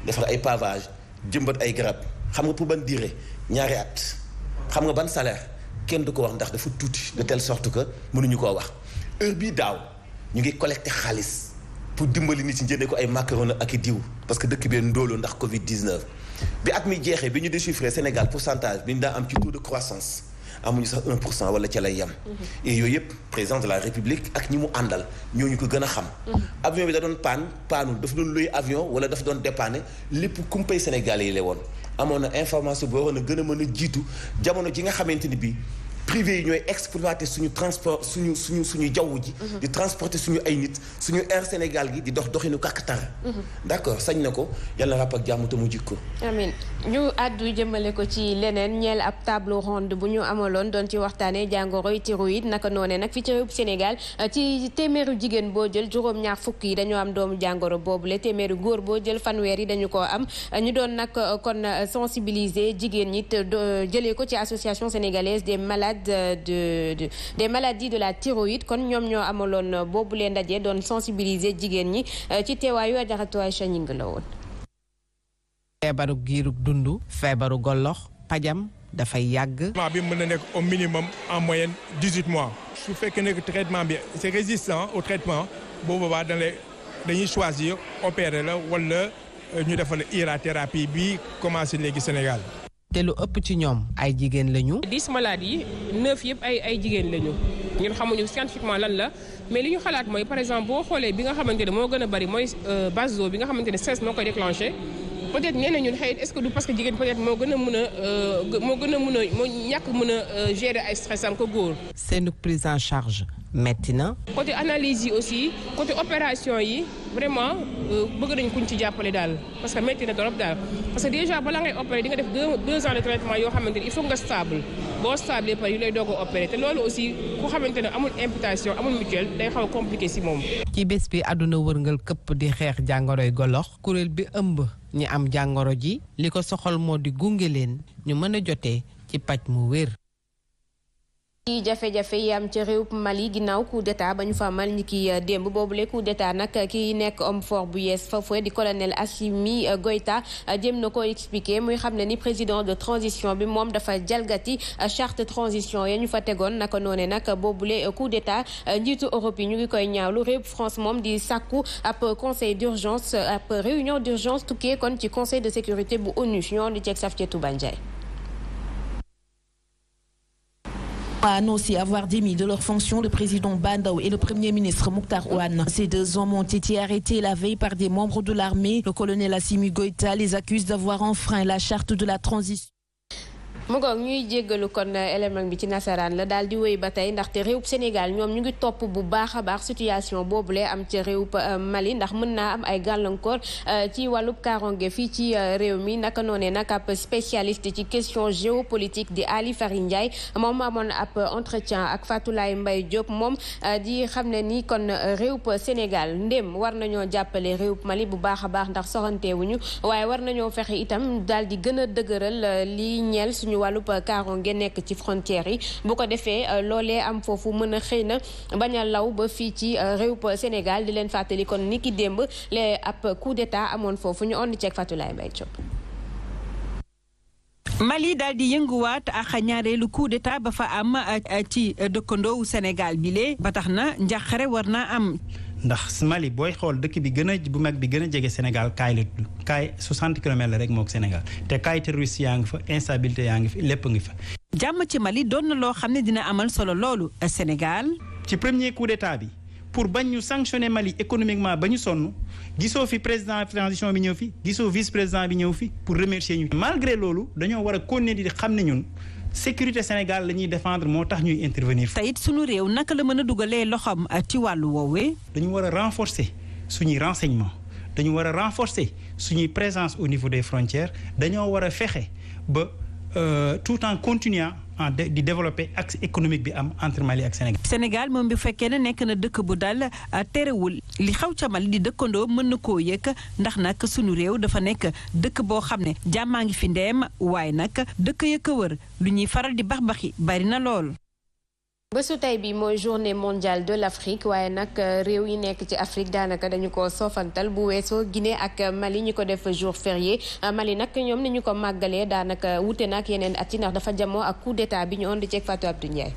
defar ay pavage jëmbat ay garab xam nga pour ban durée 2 at xam nga ban salaire kenn du ko wax ndax dafa tuuti de telle sorte que mënuñu koo wax heure bii daaw ñu ngi collecté xaalis pour dimbali nit ñi jëndee ko ay macaroni ak i diw parce que dëkk bee ndóoloo ndax Covid 19 bi at mi jeexee bi ñu déchiffré Sénégal pourcentage bi ñu daa am ci taux de croissance amuñu sax 1% wala ca lay yem. et yooyu yëpp président de la République ak ñi mu àndal ñooñu ko gën a xam. avion bi da doon paanul dafa doon luy avion wala dafa doon dépanner lépp kumpay Sénégalais yi la woon. amoon na information boo xam ne gën a mën a jiitu jamono ji nga xamante ni bii privé yi ñooy exploiter suñu transport suñu jaww ji. di transporter suñu ay nit suñu air Sénégal gi di doxinu kàkkatar. d'accord sañ na ko yàlla ràpp ak jàmm te mu jikko. amiin ñu àddu jëmale ko ci leneen ñeel ab table ronde bu ñu amaloon doon ci waxtaanee jàngoroy thyroïde naka noonee nag fi ci réew Sénégal ci téeméeru jigéen boo jël juróom-ñaar fukk yi dañoo am doomu jàngoro boobule téeméeru góor boo jël fanweer yi dañu ko am ñu doon nag kon sensibiliser jigéen ñi te jëlee ko ci association sénégalaise des des maladies de la thyroïde kon ñoom ñoo amaloon boobu leen ndaje doon sensibiliser jigéen ñi ci teewaayu Ajaratu Aïcha Ñing la woon. feebaru giirug dund feebaru gollox pajam dafay yàgg. traitement bi mën na nekk au minimum en moyenne 18 mois. su fekkee ne traitement bi c'est résistant au traitement boobu boobaa dañuy choisir opérer la wala ñu defal irathérapie bi commencé léegi Sénégal. te lu ëpp ci ñoom ay jigéen lañu. 10 maladies yi 9 yëpp ay jigéen lañu ñun xamuñu scientifiquement lan la mais li ñu xalaat mooy par exemple boo xoolee bi nga xamante ne moo gën a bari mooy baso bi nga xamante ne stress moo koy déclenché peut-être nee na ñun xëy est-ce que du parce que jigéen peut-être moo gën a ñàkk mën a gérer ay stress am ko góor. seen prise en charge metti na. côté analyse yi aussi côté opération yi vraiment bëgg nañ kuñ ci jàppale daal parce que metti na trop daal parce que déjà balaa ngay opérer di nga def 2 ans de traitement yoo xamante ni il faut nga stable boo stable par yu lay doog a opérer te loolu aussi ku xamante ne amul imputation amul mutuelle day xaw a compliqué si moom. ci bés bi àdduna wërngal këpp di xeex jàngoroy golox kuréel bi ëmb ñi am jàngoro ji li ko soxal moo di gunge leen ñu mën a jotee ci paj mu wér. ci jafe-jafe yi am ci réew Mali ginnaaw coup d'état ba ñu fa amal ni ki démb boobule coup d'état nag ki nekk homme fort bu yees foofu di colonel Assimi Goïta jëm na ko expliquer muy xam ne ni président de transition bi moom dafa jalgati charte transition ya ñu fa tegoon naka noone nag boobule coup d'état njiitu Europe yi ñu ngi koy ñaawlu réew France moom di sàkku ab conseil d'urgence ab réunion d'urgence tukkee kon ci conseil de sécurité bu ONU ñoo di ceeg Safia Touba Ndiaye a annoncé avoir démis de leurs fonctions le président Bandaw et le premier ministre Mokhtar Ouane. Ces 2 hommes ont été arrêtés la veille par des membres de l'armée. Le colonel Assimi Goïta les accuse d'avoir enfreint la charte de la transition. mu ngoog ñuy jéggalu kon élément bi ci nasaraan la daal di wéy ba tey ndaxte réewub Sénégal ñoom ñu ngi topp bu baax a baax situation boobule am ci réewub Mali ndax mën naa am ay gàllankoor ci wàllub kaaronge fii ci réew mi naka noonee nag ab spécialiste ci question géopolitique di Ali Fari Ndiaye moom amoon ab entretien ak Fatoulaye Mbaye Diop moom di xam ne ni kon réewub Sénégal ndéem war nañoo jàppale réewub Mali bu baax a baax ndax soxantewuñu waaye war nañoo fexe itam daal di gën a dëgëral li ñeel suñu wàllub kaaronge nekk ci frontières yi bu ko defee loolee am foofu mën a xëy na bañ a law ba fii ci réewub Sénégal di leen fàttali kon ni ki démb le ab coup d'état amoon foofu ñu ondi ceeg Fatoulaye Mbaye Diop. Mali daal di yënguwaat ak ñaareelu coup d'état ba fa am ci dëkkandoowu Sénégal bi lee ba tax na njàqare war naa am. ndax Mali booy xool dëkk bi bu mag bi gën a jege Sénégal kaay la tudd kaay 60 kilomètres la rek mook Sénégal te kaay terroriste yaa ngi fa instabilité yaa ngi fi lépp ngi fa. jàmm ci Mali doon na loo xam ne dina amal solo loolu Sénégal. ci premier coup d'état bi pour bañ ñu sanctionner Mali économiquement ba ñu sonn gisoo fi président transition bi ñëw fi gisoo vice président bi ñëw fi pour remercier ñu. malgré loolu dañoo war a continuer di xam ne ñun. sécurité Sénégal la ñuy défendre moo tax ñuy intervenir. te it sunu réew naka la mën a dugalee loxoom ci wàllu woowee. dañu war a renforcer suñuy renseignement dañu war a renforcer suñuy présence au niveau des frontières dañoo war a fexe ba tout en continuant di développer axe économique bi am entre Mali ak Sénégal. Sénégal moom bi fekkee ne nekk na dëkk bu dal terewul li xew ca Mali di dëkkandoo mën na koo yëg ndax nag sunu réew dafa nekk dëkk boo xam ne jàmmaa ngi fi ndeem waaye nag dëkk ya ko wër lu ñuy faral di baxi bari na lool. bésu tey bi mooy journée mondiale de l'Afrique waaye nag réew yi nekk ci Afrique daanaka dañu ko soofantal bu weesoo Guinée ak Mali ñu ko def jour férié Mali nag ñoom ni ñu ko màggalee daanaka wute na ak yeneen at yi ndax dafa jamoo ak coup d'état bi ñu ondi ceeg Fatou Abdou Ndiaye.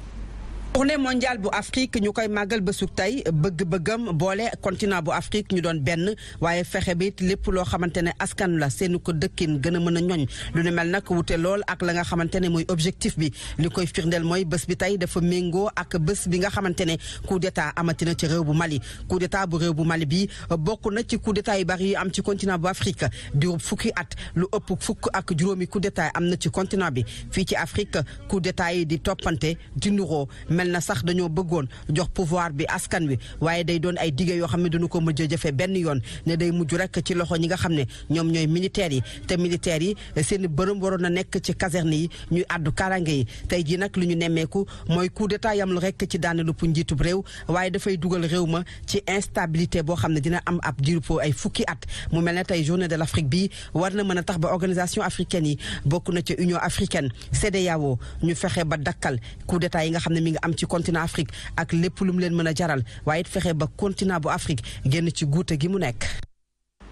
journée mondiale bu Afrique ñu koy màggal bésug tey bëgg-bëggam boole continent bu Afrique ñu doon benn waaye fexe bi lépp loo xamante ne askan la seeni ko dëkkin gën a mën a ñoñ lu ne mel nag wute lool ak la nga xamante ne mooy objectif bi li koy firndeel mooy bés bi tey dafa méngoo ak bés bi nga xamante ne coup d'état amatina ci réew bu Mali coup d'état bu réew bu Mali bi bokk na ci coup d'état yu bari yi am ci continent bu Afrique di fukki at lu ëpp fukk ak juróomi coup d'état am na ci continent bi fii ci Afrique coup d'état yi di toppante di nuroo na sax dañoo bëggoon jox pouvoir bi askan wi waaye day doon ay dige yoo xam ne duñu ko mujj jëfe benn yoon ne day mujj rek ci loxo ñi nga xam ne ñoom ñooy militaires yi te militaires yi seen bërëm waroon na nekk ci caserne yi ñuy àddu karange yi tey jii nag lu ñu nemmeeku mooy coup d'état yamlu rek ci daanelu pu njiitub réew waaye dafay dugal réew ma ci instabilité boo xam ne dina am ab diiru ay fukki at mu mel ne tey journée de l'Afrique bi war na mën a tax ba organisation africaine yi bokk na ci Union africaine CEDEAO ñu fexe ba dakkal coup d'état yi nga xam ne mi ngi am ci continent Afrique ak lépp lu mu leen mën a jaral waaye it fexe ba continent bu Afrique génn ci guute gi mu nekk.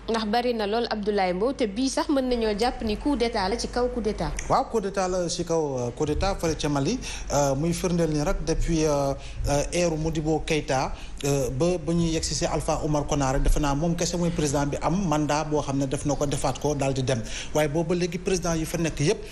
ndax bari na lool Abdoulaye Mbow te bii sax mën nañoo jàpp ni coup d'état la ci kaw coup d'état. waaw coup d'état la ci kaw coup d'état fële ca Mali muy firndeel ni rek depuis eeru Modibo Keïta ba ñuy yegsi si Alpha Oumar Konaré defe naa moom kese mooy président bi am mandat boo xam ne def na ko defaat ko daal di dem waaye booba léegi président yi fa nekk yépp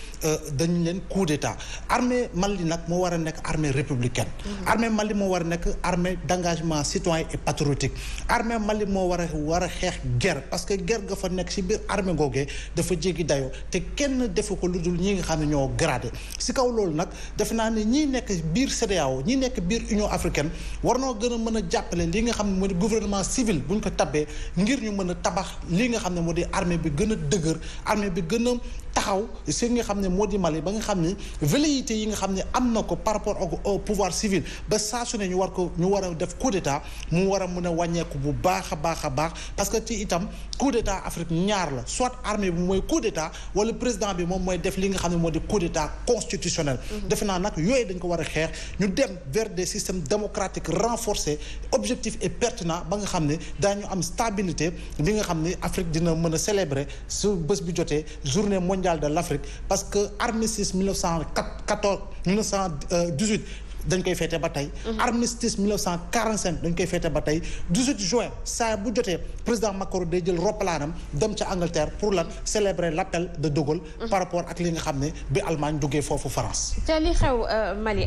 dañu leen coup d'état armée Mali nag moo war a nekk armée républicaine. armée Mali moo war a nekk armée d'engagement citoyen et patriotique armée Mali moo war a xeex guerre parce que guerre ga fa nekk si biir armée googee dafa jéggi dayoo te kenn defu ko lu dul ñi nga xam ne ñoo gradé si kaw loolu nag defe naa ne ñii nekk biir CEDEAO ñi nekk biir Union africaine war noo gën a mën a jàppale li nga xam ne moo di gouvernement civil bu ñu ko tabbee ngir ñu mën a tabax li nga xam ne moo di armée bi gën a dëgër armée bi gën a taxaw si nga xam ne moo di Mali ba nga xam ne velléité yi nga xam ne am na ko par rapport au pouvoir civil ba saa su ne ñu war a def coup d'état mu war a mën a wàññeeku bu baax a baax a baax parce que ci itam coup d'état Afrique ñaar la soit armée bi mooy coup d'état wala président bi moom mooy def li nga xam ne moo di coup d'état constitutionnel. defe naa nag yooyu dañ ko war a xeex ñu dem vers des systèmes démocratiques renforcés objectifs et pertinents ba nga xam ne daañu am stabilité bi nga xam ne Afrique dina mën a célébrer su bés bi jotee journée mondiale de l'Afrique parce que armistice 1918 dañ koy féete ba tey. armistice 1945 dañ koy féete ba tey 18 juin saa bu jotee président Macron day jël roppalaanam dem ca Angleterre pour lan célébrer l'appel de De Gaulle. par rapport ak li nga xam ne bi Allemagne duggee foofu France. te li xew Mali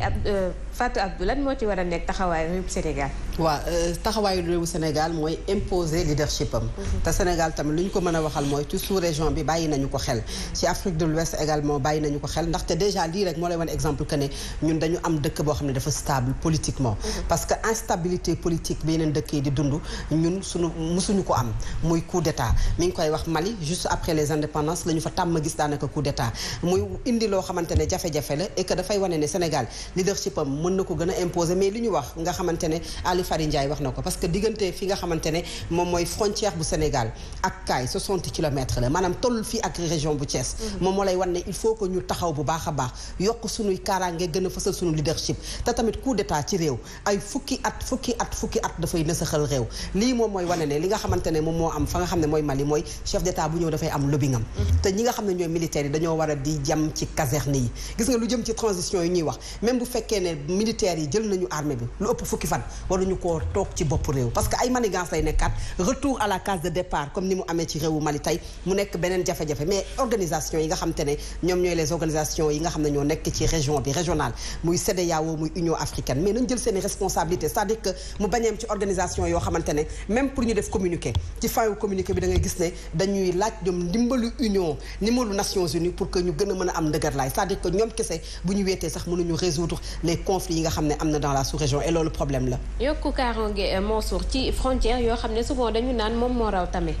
Fatou Abdou lan moo ci war a nekk taxawaayu réewu Sénégal. waaw taxawaayu réewu Sénégal mooy imposer leadership am. te Sénégal tamit lu ñu ko mën a waxal mooy ci sous-région bi bàyyi nañu ko xel. ci Afrique de l'Ouest également bàyyi nañu ko xel ndaxte déjà lii rek moo lay wan exemple que ne ñun dañu am dëkk boo xam ne dafa stable politiquement. parce que instabilité politique bi yeneen dëkk yi di dund ñun musuñu ko am muy coup d'état mi ngi koy wax Mali juste après les indépendances la ñu fa tàmm gis daanaka coup d'état muy indi loo xamante ne jafe-jafe la et que dafay wane ne Sénégal leadership am mën na ko gën a imposer mais li ñu wax nga xamante ne Ali Fari Ndiaye wax na ko parce que diggante fi nga xamante ne moom mooy frontière bu Sénégal ak Kaay 60 kilomètres la maanaam toll fii ak région bu Thiès. moom moo lay wan ne il faut que ñu taxaw bu baax a baax yokk suñuy kaaraange gën a fësal suñu leadership te tamit coup d'état ci réew ay fukki at dafay nësaxal réew lii moom mooy wane ne li nga xamante ne moom moo am fa nga xam ne mooy Mali mooy chef d'état bu ñëw dafay am lobbying am te ñi nga xam ne ñooy militaires yi dañoo war a di jam ci caserne yi gis nga lu jëm ci transition yi ñuy wax même bu fekkee ne militaires yi jël nañu armée bi lu ëpp fukki fan waruñu koo toog ci bopp réew parce que ay manigance lay nekkaat retour à la case de départ comme ni mu amee ci réewu Mali tey mu nekk beneen jafe-jafe mais organisation yi nga xamante ne ñoom ñooy les organisations yi nga xam ne ñoo nekk ci région bi régionale muy CEDEAO muy Union africaine mais nañ jël seeni responsabilité c'est-à-dire que mu bañeem ci organisation yoo xamante ne même pour ñu def communiqué ci fin wu communiqué bi da ngay gis ne dañuy laaj ñoom ndimbalu Union ndimbalu Nations Unies pour que ñu gën a mën a am ndëgërlaay c'est-à-dire que ñoom kese bu ñu weetee sax mënuñu résoudre les conflits yi nga xam ne am na dans la sous-région et loolu problème la. yokku kaaraange Mansour ci frontière yoo xam ne souvent dañu naan moom moo raw tamit.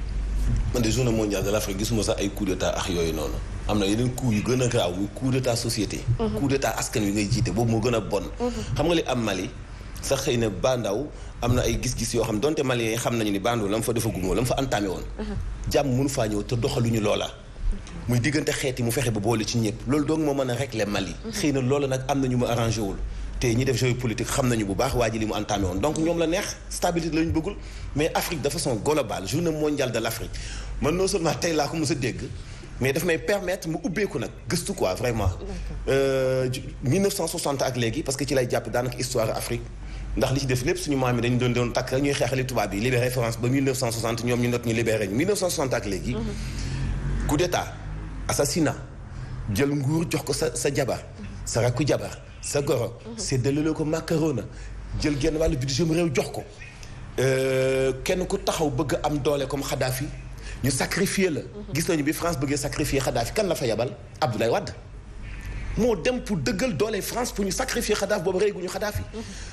man de journée mondiale de l'Afrique gisuma sax ay coup d'état ak yooyu noonu am na yeneen coup yu gën a graaw yu coup d'état société. coup d'état askan wi ngay jiite boobu moo gën a bon. xam nga li am Mali sax xëy na Bandaw am na ay gis-gis yoo xam donte Maliens yi xam nañu ni Bandaw la mu fa defagum woon la mu fa entamé woon. jàmm mënu faa ñëw te doxaluñu loola. muy diggante xeet yi mu fexe ba boole ci ñëpp loolu donc moo mën a régler Mali. xëy na loolu nag am na ñu mu arrangé wul. te ñi def géopolitique xam nañu bu baax waa ji li mu entamé woon donc ñoom la neex stabilité la ñu bëggul mais Afrique de façon globale journée mondiale de l'Afrique man non seulement tey laa ko mos a dégg mais daf may permettre mu ubbeeku nag gëstu quoi vraiment 1960 ak léegi parce que ci lay jàpp daanaka histoire Afrique ndax li ci def lépp suñu maam yi dañu doon takk ñuy xeexali tubaab yi libéré France ba 1960 ñoom ñu not ñu libéré ñu 1960 ak léegi coup d'état assassinat jël nguur jox ko sa jabar sa rakku jabar sa goro séddale ko macarona jël genn wàllu budget réew jox ko kenn ku taxaw bëgg am doole comme Kadhafi ñu sacrifier la gis nañu bi France bëggee sacrifier Kadhafi kan la fa yabal Abdoulaye Wade moo dem pour dëggal doole France pour ñu sacrifier Kadhafi boobu réy gu ñu Kadhafi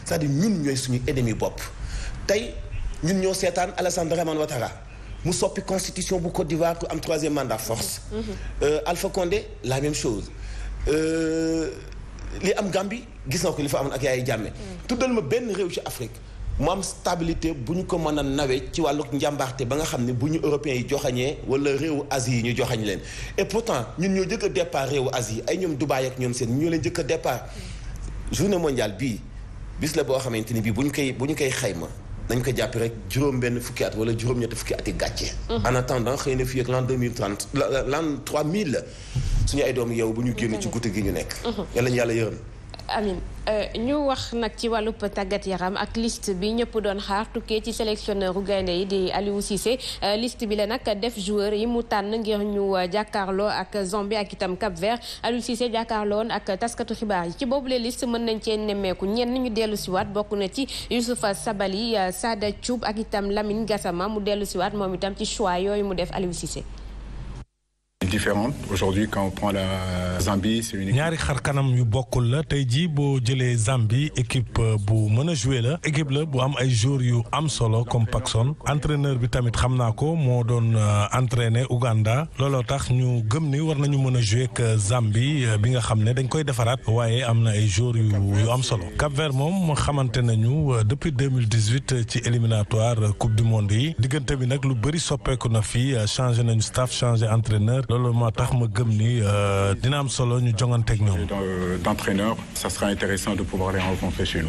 c'est-à-dire ñun ñooy suñu ennemi bopp tey ñun ñoo seetaan Alassane Dramane Ouattara mu soppi constitution bu Côte d'Ivoire pour am 3e mandat force Alpha Condé la même chose li am Gambie gis na ko li fa amoon ak Yaya Jammeh tuddal ma benn réew ci Afrique mu am stabilité bu ñu ko mën a nawee ci wàllu njàmbaarte ba nga xam ne bu ñu européens yi joxañee wala réewu Asie yi ñu joxañ leen et pourtant ñun ñoo jëkk a départ réewu Asie yi ay ñoom Dubaï ak ñoom seen ñoo leen jëkk a départ journée mondiale bii bis la boo xamante ni bii bu ñu koy xayma nañ ko jàpp rek juróom-benn fukki at wala juróom-ñetti fukki at yi gàcce. en attendant xëy na fii ak l'an 2030 l'an 3000 suñu ay doom yow bu ñu génn ci guddi gi ñu nekk. yàlla ñu yàlla yërëm. Amin ñu wax nag ci wàllub tàggat yaram ak liste bi ñëpp doon xaar tukkee ci sélectionneur u gaynde yi di Aliou Cissé liste bi la nag def joueur yi mu tànn ngir ñu jàkkaarloo ak Zambie ak itam Cap-Vert Aliou Cissé jàkkaarloon ak taskatu xibaar yi ci boobule liste mën nañ cee nemmeeku ñenn ñu dellu siwaat bokk na ci Youssoupha Sabaly Sada Thioub ak itam Lamine Gassama mu dellu siwaat moom itam ci choix yooyu mu def Aliou Cissé. différente aujourd'hui quand on prend la Zambie c'est une équipe. ñaari xar kanam yu bokkul la tey jii boo jëlee Zambie équipe bu mën a jouer la équipe la bu am ay joueurs yu am solo comme Paxson entraîneur bi tamit xam naa ko moo doon entraîner Ouganda looloo tax ñu gëm ni war nañu mën a jouer ak Zambie bi nga xam ne dañ koy defaraat waaye am na ay joueurs yu am solo Cap-Vert moom xamante nañu depuis 2018 ci éliminatoire coupe du monde yi diggante bi nag lu bëri soppeeku na fii changé nañu staff changé entraîneur. loolu moo tax ma gëm ni dina am solo ñu jonganteeg ñoom. d'entraîneur ça sera intéressant de pouvoir les rencontrer chez nous.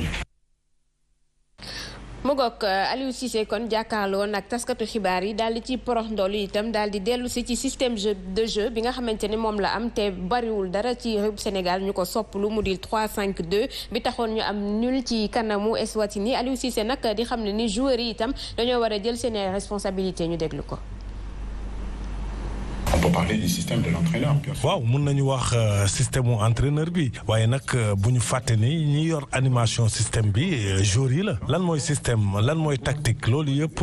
mu goog Aliou Cissé kon jàkkaarloo nag taskatu xibaar yi daal di ci porox ndoolu itam daal di dellu si ci système de jeu bi nga xamante ni moom la am te bariwul dara ci réew Sénégal ñu ko sopplu mu di 3-5-2 bi taxoon ñu am nul ci kanamu Eswatini Aliou Cissé nag di xam ne ni joueurs yi itam dañoo war a jël seen responsabilité ñu déglu ko. On peut parler du système de l'entraîneur bien sûr. waaw mun nañu wax système mu entraîneur bi waaye nag bu ñu fàtte ni ñi yor animation système bi joueurs yi la lan mooy système lan mooy tactique loolu yëpp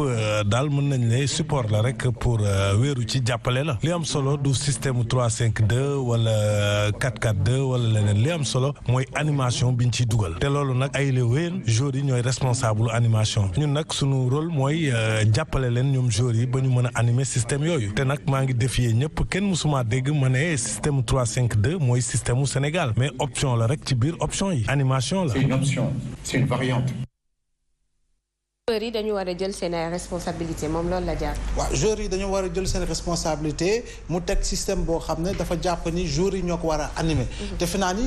daal mën nañ ne support la rek pour wéeru ci jàppale la li am solo du système 3-5-2 wala 4-4-2 wala leneen li am solo mooy animation biñ ciy dugal te loolu nag ay la wéen joueurs yi ñooy responsable animation ñun nag sunu rôle mooy jàppale leen ñoom joueurs yi ba ñu mën a animer système yooyu te nag maa ngi défier ñëpp kenn musuma dégg ma ne système 3-5-2 mooy système mu Sénégal mais option la rek ci biir option yi animation la. C'est une option, c'est une variante. joueurs yi dañu war a jël seen responsabilité moom loolu la jàpp. waaw joueurs yi dañu war a jël seen responsabilité mu teg système boo xam ne dafa jàpp ni joueurs yi ñoo ko war a animer. te fi naa ni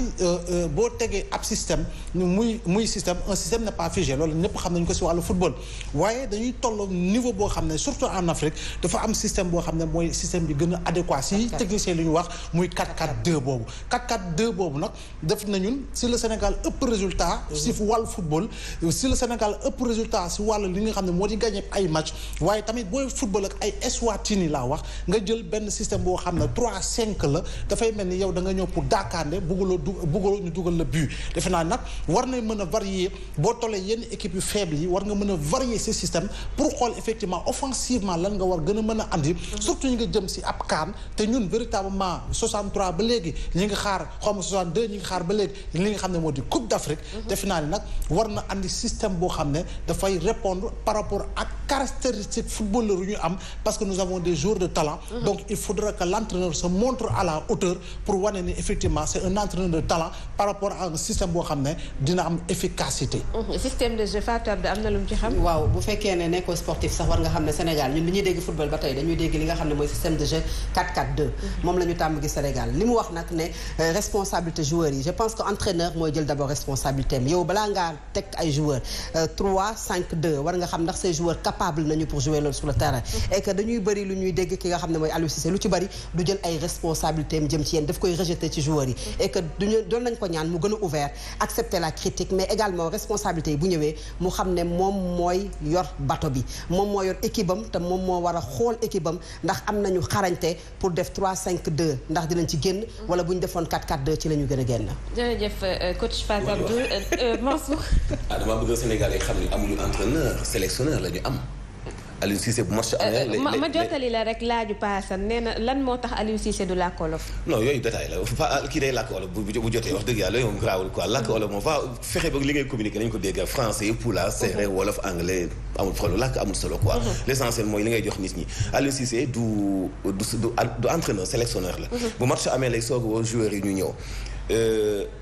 boo tegee ab système muy système un système n'est pas figé loolu ñëpp xam nañu ko si wàllu football waaye dañuy toll niveau boo xam ne surtout en Afrique dafa am système boo xam ne mooy système bi gën a adéquat si technicien li ñu wax muy 4-4-2 boobu 4-4-2 boobu nag def na ñun si le Sénégal ëpp résultat si wàllu football si le Sénégal ëpp résultat si wàllu li nga xam ne moo di gagné ay match waaye tamit booy football ak ay Eswatini laa wax nga jël benn système boo xam ne 3-5 la dafay mel ni yow da nga ñëw pour daakaande bugguloo ñu dugal la but defe naa nag war na mën a varier boo tollee yenn équipe yu faible yi war nga mën a varier ce système pour xool effectivement offensivement lan nga war gën a mën a andi surtout ñu nga jëm si ab CAN te ñun véritablement 63 ba léegi ñi nga xaar xaw ma 62 ñi nga xaar ba léegi li nga xam ne moo di Coupe d'Afrique defe naa ni nag war na andi système boo xam ne dafay répondre par rapport ak caractéristique footballeur yu ñu am parce que nous avons des joueurs de talent. Donc il faudra que l'entraîneur se montre à la hauteur pour wane ni effectivement c'est un entraîneur de talent par rapport à un système boo xam ne dina am efficacité. système de jeu Fatou Abdou am na lu mu ci xam. waaw bu fekkee ne nekkoo sportif sax war nga xam ne Sénégal ñun li ñuy dégg football ba tey dañuy dégg li nga xam ne mooy système de jeu 4-4-2. moom la ñu tàmm gi Sénégal li mu wax nag ne responsabilité joueurs yi je pense que entraîneur mooy jël d'abord responsabilité am yow balaa ngaa teg ay joueurs 3-5-2 war nga xam ndax ces joueurs capables nañu pour jouer loolu sur le terrain. et que dañuy bëri lu ñuy dégg ki nga xam ne mooy Aliou Cissé lu ci bëri du jël ay responsabilités am jëm ci yéen daf koy rejeter ci joueurs yi. et que duñu doon nañ ko ñaan mu gën a ouvert accepter la critique mais également responsabilité yi bu ñëwee mu xam ne moom mooy yor bato bi moom moo yor équipe am te moom moo war a xool équipe am ndax am nañu xarañte pour def 3-5-2 ndax dinañ ci génn wala bu ñu defoon 4-4-2 ci la ñu gën a génn. jërëjëf coach Fatou Abdou Mansour. dama bëgg Sénégal yi xam ne amuñu entraîneur sélectionneur la ñu am. Aliou Cissé bu match amee. ma jottali la rek laaju paasan nee na lan moo tax Aliou Cissé du làkk wolof. non yooyu détail la kii day làkk wolof bu jotee wax dëgg yàlla yooyu moom garaawul quoi làkk wolof moom fa fexe ba li ngay communiquer nañu ko dégg français pulaar séeréer wolof anglais amul problème làkk amul solo quoi. l'essentiel mooy li ngay jox nit ñi Aliou Cissé du entraîneur sélectionneur la. bu match amee lay soog woo joueurs yi ñu ñëw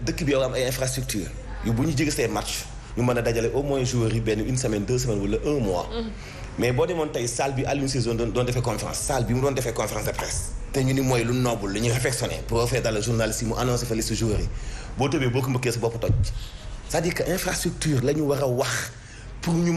dëkk bi yow am ay infrastructure yu bu ñu jege see match ñu mën a dajale au moins joueurs yi benn une semaine 2 semaines wala 1 mois. mais boo demoon tey salle bi Aliou Cissé doon defee conférence salle bi mu doon defee conférence de presse te ñu ni mooy lu noble lu ñuy réflexionné pour faire dans le journaliste yi mu annoncé fa liste joueurs yi boo tëbee boo ko mbëkkee sa bopp toj c'est-à-dire que infrastructure la ñu war a wax pour ñu